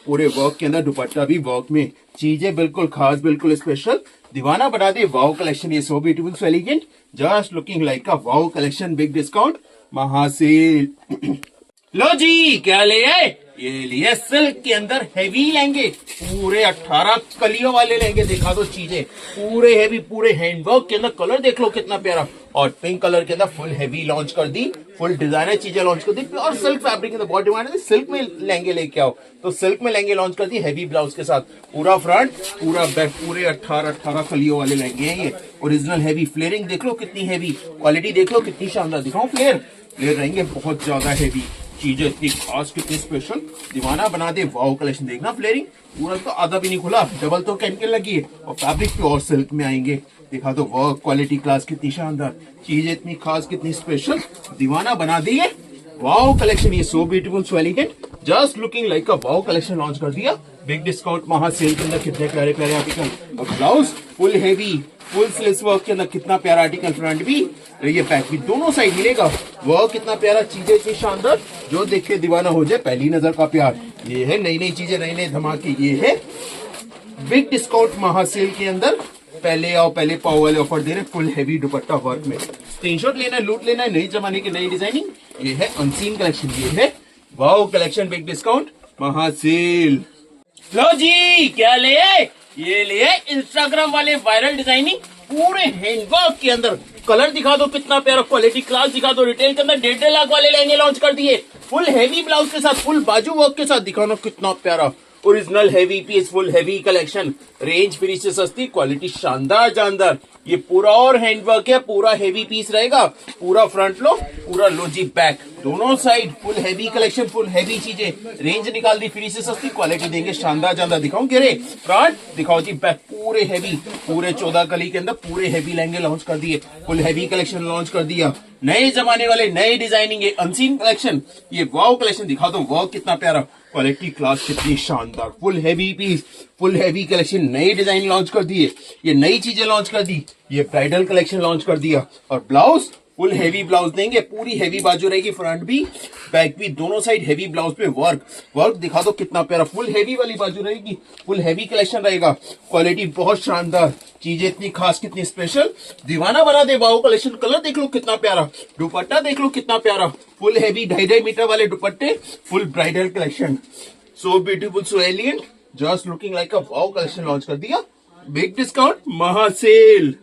पूरे वर्क के अंदर दुपट्टा भी वर्क में। चीजें बिल्कुल खास, बिल्कुल स्पेशल, दीवाना बना दे वाओ कलेक्शन। ये so beautiful, so elegant, just looking like का वाओ कलेक्शन, बिग डिस्काउंट, महासेल। लो जी, क्या ले आए, ये लिए सिल्क के अंदर हेवी लहंगे, पूरे 18 कलियों वाले लहंगे। दिखा दो चीजें, पूरे हेवी, पूरे हैंडवर्क के अंदर। कलर देख लो कितना प्यारा, और पिंक कलर के अंदर फुल हेवी लॉन्च कर दी, फुल डिजाइनर चीजें लॉन्च कर दी। और सिल्क फैब्रिक के अंदर बहुत डिमांड है, सिल्क में लहंगे लेके आओ, तो सिल्क में लहंगे लॉन्च कर दी हेवी ब्लाउज के साथ। पूरा फ्रंट, पूरा बैक, पूरे 18 कलियों वाले लहंगे हैं ये। ओरिजिनल हेवी फ्लेयरिंग देख लो कितनी हेवी, क्वालिटी देख लो कितनी शानदार। दिखाओ फ्लेयर, फ्लेयर रहेंगे बहुत ज्यादा हेवी, चीजें इतनी खास, कितनी स्पेशल, दीवाना बना दे वाओ कलेक्शन। देखना फ्लेयरिंग पूरा तो आधा भी नहीं खुला, डबल तो कैनकन लगी है, और फैब्रिक प्योर सिल्क में आएंगे। दिखा दो वर्क, क्वालिटी क्लास कितनी शानदार, चीजें इतनी खास, कितनी स्पेशल, दीवाना बना दी है वाओ कलेक्शन। ये so beautiful, so elegant, just looking like का वाओ कलेक्शन लॉन्च कर दिया बिग डिस्काउंट महासेल के अंदर। कितने प्यारे प्यारे आर्टिकल, और blouse full heavy, full sleeves work के अंदर कितना प्यारा आर्टिकल। फ्रंट भी, ये बैक भी, दोनों साइड मिलेगा वर्क, कितना प्यारा, चीजें इतनी शानदार, जो देख के दीवाना हो जाए। पहली नजर का प्यार, ये है नई नई चीजें, नई नई धमाके। ये है बिग डिस्काउंट महासेल के अंदर, पहले आओ पहले पाओ वाले ऑफर दे रहे, फुल हेवी दुपट्टा वर्क में। स्क्रीनशॉट लेना है, लूट लेना है। नई जमाने की नई डिजाइनिंग, ये है अनसीन कलेक्शन, ये है वाओ कलेक्शन, बिग डिस्काउंट महासेल। लो जी, क्या ले आए, ये ले आए इंस्टाग्राम वाले वायरल डिजाइनिंग, पूरे हैंडवर्क के अंदर। कलर दिखा दो कितना प्यारा, क्वालिटी क्लास दिखा दो। रिटेल के अंदर 1.5 लाख वाले लहंगे लॉन्च कर दिए, फुल हेवी ब्लाउज के साथ, फुल बाजू वर्क के साथ। दिखाना कितना प्यारा, original heavy piece, full heavy collection. Range free से सस्ती, क्वालिटी शानदार जानदार। ये पूरा और हैंडवर्क है, पूरा हेवी पीस रहेगा। पूरा फ्रंट लो, पूरा लो जी बैक, दोनों side full heavy collection, full heavy चीजें। रेंज निकाल दी फ्री से सस्ती, क्वालिटी देंगे शानदार जानदार। दिखाऊं घेरे, फ्रंट दिखाओ जी बैक, पूरे हेवी, पूरे 14 कली के अंदर पूरे हेवी लहंगे लॉन्च कर दिए, फुल हेवी कलेक्शन लॉन्च कर दिया। नए जमाने वाले नए डिजाइनिंग, ये अनसीन कलेक्शन, ये वाओ कलेक्शन। दिखा दो वर्क कितना प्यारा, क्वालिटी क्लास कितनी शानदार, full heavy piece, full heavy collection. नई डिजाइन लॉन्च कर दिए, ये नई चीजें लॉन्च कर दी, ये ब्राइडल कलेक्शन लॉन्च कर दिया। और ब्लाउज फुल हेवी ब्लाउज देंगे, पूरी हेवी बाजू रहेगी, फ्रंट भी बैक भी, दोनों साइड हेवी ब्लाउज पे वर्क। वर्क दिखा दो कितना प्यारा, फुल हेवी वाली बाजू रहेगी, फुल हेवी कलेक्शन रहेगा, क्वालिटी बहुत शानदार, चीजें इतनी खास, कितनी स्पेशल, दीवाना बना दे वाओ कलेक्शन। कलर देख लो कितना प्यारा, दुपट्टा देख लो कितना प्यारा, फुल हेवी 2.5 मीटर वाले दुपट्टे, full bridal collection. So beautiful, so elegant, just looking like a wow collection launch कर दिया बिग डिस्काउंट महासेल।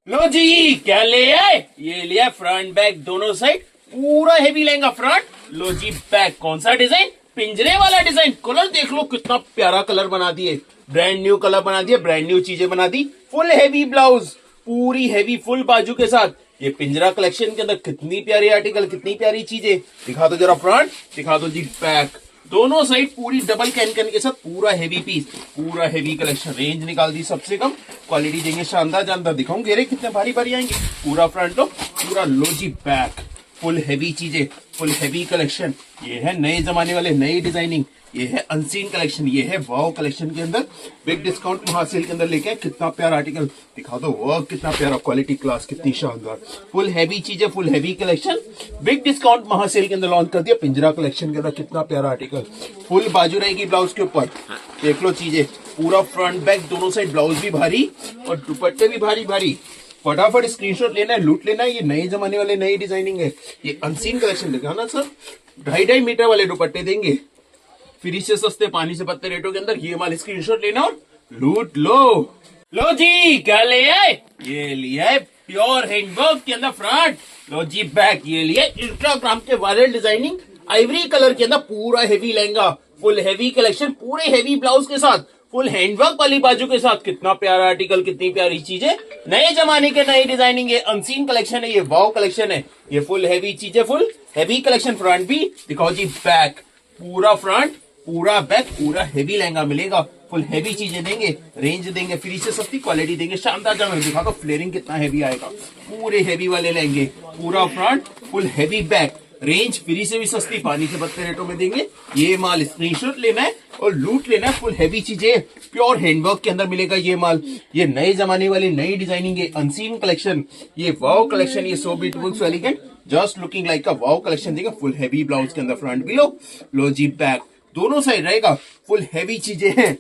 लो जी, क्या ले आए, ये लिया फ्रंट बैक दोनों साइड, पूरा हेवी लहंगा फ्रंट। लो जी बैक, कौन सा डिजाइन, पिंजरे वाला डिजाइन। कलर देख लो कितना प्यारा कलर बना दिए, ब्रांड न्यू कलर बना दिया, ब्रांड न्यू चीजें बना दी। फुल हैवी ब्लाउज, पूरी हैवी फुल बाजू के साथ। ये पिंजरा कलेक्शन के अंदर कितनी प्यारी आर्टिकल, कितनी प्यारी चीजें। दिखा दो जरा फ्रंट, दिखा दो जी बैक, दोनों साइड पूरी डबल कैन के साथ पूरा हैवी पीस, पूरा हैवी कलेक्शन। रेंज निकाल दी सबसे कम, क्वालिटी देंगे शानदार जानदार। दिखाऊं घेरे कितने भारी भारी आएंगे। पूरा फ्रंट लो, पूरा लो जी बैक, फुल हैवी चीजें, फुल हैवी कलेक्शन। ये है नए जमाने वाले नई डिजाइनिंग, ये है अनसीन कलेक्शन, ये है वाओ कलेक्शन के अंदर बिग डिस्काउंट महासेल के अंदर लेके आए। कितना प्यारा आर्टिकल, दिखा दो वर्क कितना प्यारा, क्वालिटी क्लास कितनी शानदार। फुल हैवी चीजें, full heavy collection, big discount महासेल के अंदर लॉन्च कर दिया। पिंजरा कलेक्शन के अंदर कितना प्यारा आर्टिकल, फुल बाजू रहेगी ब्लाउज के ऊपर। देख लो चीजें, पूरा फ्रंट बैक दोनों साइड, ब्लाउज भी भारी और दुपट्टे भी भारी भारी। फटाफट स्क्रीनशॉट लेना है, लूट लेना है। ये नए जमाने वाले नई डिजाइनिंग है, ये अनसीन कलेक्शन देखा ना सर। 2.5 मीटर वाले दुपट्टे देंगे फ्री से सस्ते, पानी से पत्ते रेटों के अंदर। ये माल स्क्रीनशॉट लेना और लूट लो। लो जी क्या ले आए, ये लिया है प्योर हैंडवर्क के अंदर फ्रंट। लो जी बैक, ये लिया इंस्टाग्राम के वायरल डिजाइनिंग आइवरी कलर के अंदर पूरा heavy lehenga, full heavy collection, पूरे हैवी ब्लाउज के साथ, फुल हैंडवर्क वाली बाजू के साथ। कितना प्यारा आर्टिकल, कितनी प्यारी चीजें, नए जमाने के नई डिजाइनिंग। ये अनसीन कलेक्शन है, ये वाओ कलेक्शन है। ये फुल हैवी चीजें, फुल हैवी कलेक्शन। फ्रंट भी दिखाओ जी बैक, पूरा फ्रंट पूरा बैक, पूरा हैवी लहंगा मिलेगा। फुल हैवी चीजें देंगे, रेंज देंगे फ्री से सस्ती, क्वालिटी देंगे शानदार जान। दिखा दो फ्लेयरिंग कितना हैवी आएगा, पूरे हैवी वाले लहंगे, पूरा front full heavy back, range free से भी सस्ती, पानी से पत्ते रेटों में देंगे। ये माल स्क्रीनशॉट लेना है और लूट लेना है। फुल हैवी चीजें प्योर हैंडवर्क के अंदर मिलेगा ये माल। ये नए जमाने वाली नई डिजाइनिंग, ये अनसीन कलेक्शन, ये वाओ कलेक्शन, ये so beautiful so elegant, just looking like a wow collection देगा। फुल हैवी ब्लाउज के अंदर फ्रंट भी लो जी बैक, दोनों साइड रहेगा। फुल हैवी चीजें हैं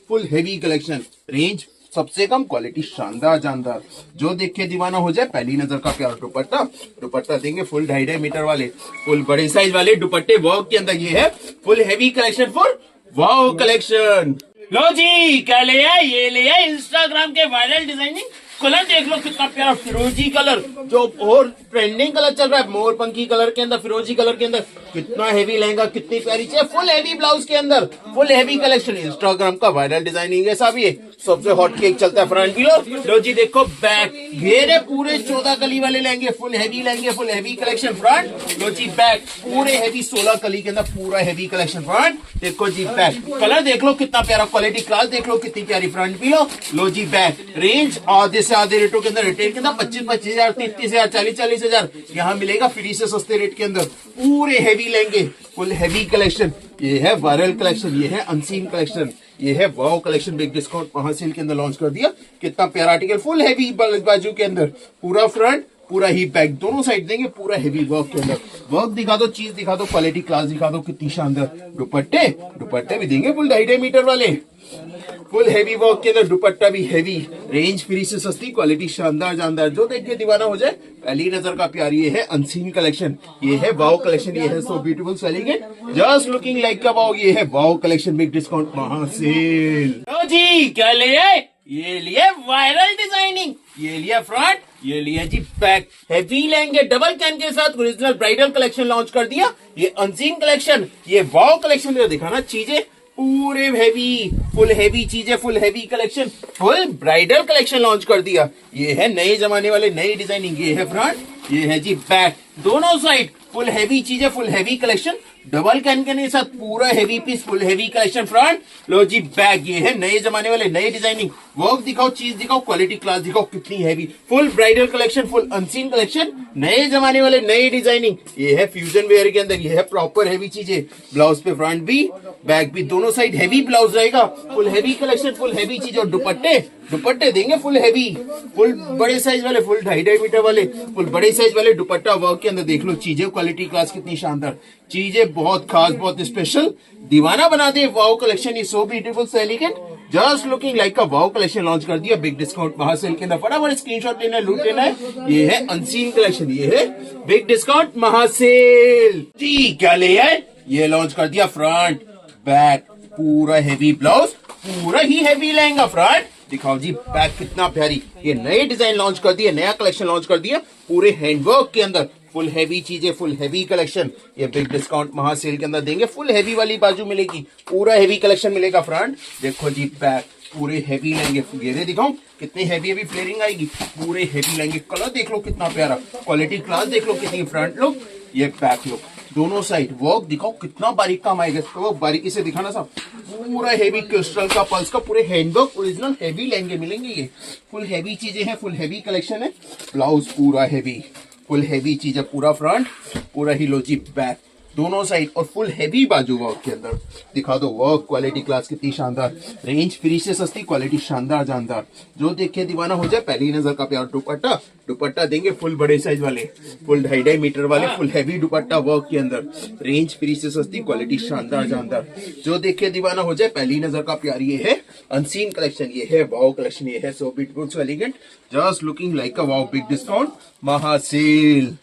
फुल हैवी कलेक्शन, रेंज सबसे कम, क्वालिटी शानदार जानदार। जो देख के दीवाना हो जाए, पहली नजर का प्यार। दुपट्टा देंगे फुल 2.5 मीटर वाले, फुल बड़े साइज वाले दुपट्टे वर्क के अंदर। ये है full heavy collection for wow collection. लो जी क्या ले आए, ये ले आए इंस्टाग्राम के वायरल डिजाइनिंग कलर। देख लो कितना प्यारा फिरोजी कलर, जो और ट्रेंडिंग कलर चल रहा है, मोरपंखी कलर के अंदर, फिरोजी कलर के अंदर। कितना हैवी लहंगा, कितनी प्यारी चीज, फुल हैवी ब्लाउज के अंदर, फुल हैवी कलेक्शन। इंस्टाग्राम का वायरल डिजाइनिंग है साहब, ये सबसे हॉट केक चलता है। फ्रंट भी लो जी देखो बैक, घेरे पूरे 14 कली वाले लहंगे, फुल हैवी लहंगे, फुल हैवी कलेक्शन। फ्रंट लो जी बैक, पूरे हैवी 16 कली के अंदर पूरा हैवी कलेक्शन। फ्रंट देखो जी बैक, कलर देख लो कितना प्यारा, क्वालिटी क्लास देख लो कितनी प्यारी। फ्रंट भी लो जी बैक, रेंज आधे से आधे रेटों के अंदर, रिटेल के अंदर 25-25 हजार, 33 हजार, 40-40 हजार यहाँ मिलेगा फ्री से सस्ते रेट के अंदर। पूरे हैवी लेंगे, फुल हैवी कलेक्शन। ये है वायरल कलेक्शन, ये है अनसीन कलेक्शन, ये है वाओ कलेक्शन। बिग डिस्काउंट महासेल के अंदर लॉन्च कर दिया। कितना प्यारा आर्टिकल, फुल हैवी बाजू के अंदर, पूरा फ्रंट पूरा ही बैक, दोनों साइड देंगे पूरा हैवी वर्क के अंदर। वर्क दिखा दो, चीज दिखा दो, क्वालिटी क्लास दिखा दो, कितनी शानदार। दुपट्टे भी देंगे फुल 2.5 मीटर वाले, फुल हैवी वर्क के अंदर, दुपट्टा भी हैवी, रेंज फ्री से सस्ती, क्वालिटी शानदार जानदार। जो देख के दीवाना हो जाए, पहली नजर का प्यार। ये है अनसीन कलेक्शन, ये है वाओ कलेक्शन, ये है so beautiful so elegant, just looking like a wow. ये है वाओ कलेक्शन बिग डिस्काउंट महासेल। तो जी क्या ले आए, ये लिए वायरल डिजाइनिंग, ये लिया फ्रंट, ये लिया जी बैक, हैवी लेंगे डबल कैन के साथ ओरिजिनल ब्राइडल कलेक्शन लॉन्च कर दिया। ये अनसीन कलेक्शन, ये वाओ कलेक्शन दिखाना चीजें पूरे हैवी, फुल हैवी चीजें, full heavy collection, full bridal collection launch कर दिया। ये है नए जमाने वाले नई डिजाइनिंग, ये है फ्रंट, ये है जी बैक, दोनों साइड फुल हैवी चीजें, फुल हैवी कलेक्शन, डबल कैन के साथ पूरा heavy piece, full heavy collection. Front लो जी बैक, ये है नए जमाने वाले नई डिजाइनिंग। वर्क दिखाओ, चीज दिखाओ, क्वालिटी क्लास दिखाओ, कितनी heavy, full bridal collection, full unseen collection, नए जमाने वाले नई डिजाइनिंग। ये है फ्यूजन वेयर के अंदर, ये है प्रॉपर हैवी चीजें। ब्लाउज पे फ्रंट भी बैक भी दोनों साइड हैवी ब्लाउज रहेगा, full heavy collection, full heavy चीज। और दुपट्टे देंगे फुल हैवी, फुल बड़े साइज वाले, फुल 2.5 मीटर वाले, फुल बड़े साइज वाले दुपट्टा वर्क के अंदर। देख लो चीजें, क्वालिटी क्लास कितनी शानदार, चीजें बहुत खास, बहुत स्पेशल, दीवाना बना दे वाओ कलेक्शन। ये so beautiful so elegant, just looking like a wow collection launch कर दिया बिग डिस्काउंट महासेल के अंदर। फटाफट स्क्रीनशॉट लेना है, लूट लेना है। ये है अनसीन कलेक्शन, ये है बिग डिस्काउंट महासेल। जी क्या ले आए, ये लॉन्च कर दिया फ्रंट बैक, पूरा हैवी ब्लाउज, पूरा ही हैवी लहंगा। फ्रंट दिखाओ जी बैक, कितना प्यारी, ये नए डिजाइन लॉन्च कर दिया, नया कलेक्शन लॉन्च कर दिया, पूरे हैंडवर्क के अंदर, फुल हैवी चीजें, फुल हैवी कलेक्शन, ये बिग डिस्काउंट महासेल के अंदर देंगे। फुल हैवी वाली बाजू मिलेगी, पूरा हैवी कलेक्शन मिलेगा फ्रंट। देखो जी बैक पूरे हैवी लेंगे, घेरे दिखाऊं कितनी हैवी हैवी फ्लेयरिंग आएगी, पूरे हैवी लेंगे। कलर देख लो कितना प्यारा, क्वालिटी क्लास देख लो कितनी। फ्रंट लुक, ये बैक लुक, दोनों साइड वर्क दिखाओ कितना बारीक काम आएगा। तो बारीकी से दिखाना साहब, पूरा हैवी क्रिस्टल का, पल्स का, पूरे हैंडवर्क ओरिजिनल हैवी लहंगे मिलेंगे। ये फुल हैवी चीजें हैं, फुल हैवी कलेक्शन है। ब्लाउज पूरा हैवी, फुल हैवी चीज है, पूरा फ्रंट, पूरा ही लो जी बैक, दोनों साइड, और फुल हैवी बाजू वर्क के अंदर। दिखा दो वर्क, क्वालिटी क्लास कितनी शानदार, रेंज फ्री से सस्ती, क्वालिटी शानदार जानदार। जो देखे दीवाना हो जाए, पहली नजर का प्यार। दुपट्टा, दुपट्टा देंगे फुल बड़े साइज वाले, फुल 2.5 मीटर वाले, फुल हैवी दुपट्टा वर्क के अंदर, रेंज फ्री से सस्ती, क्वालिटी शानदार जानदार। जो देखे दीवाना हो जाए, पहली नजर का प्यार। ये है अनसीन कलेक्शन, ये है वाओ कलेक्शन, ये है so beautiful so elegant, just looking like a wow. Big discount महासेल।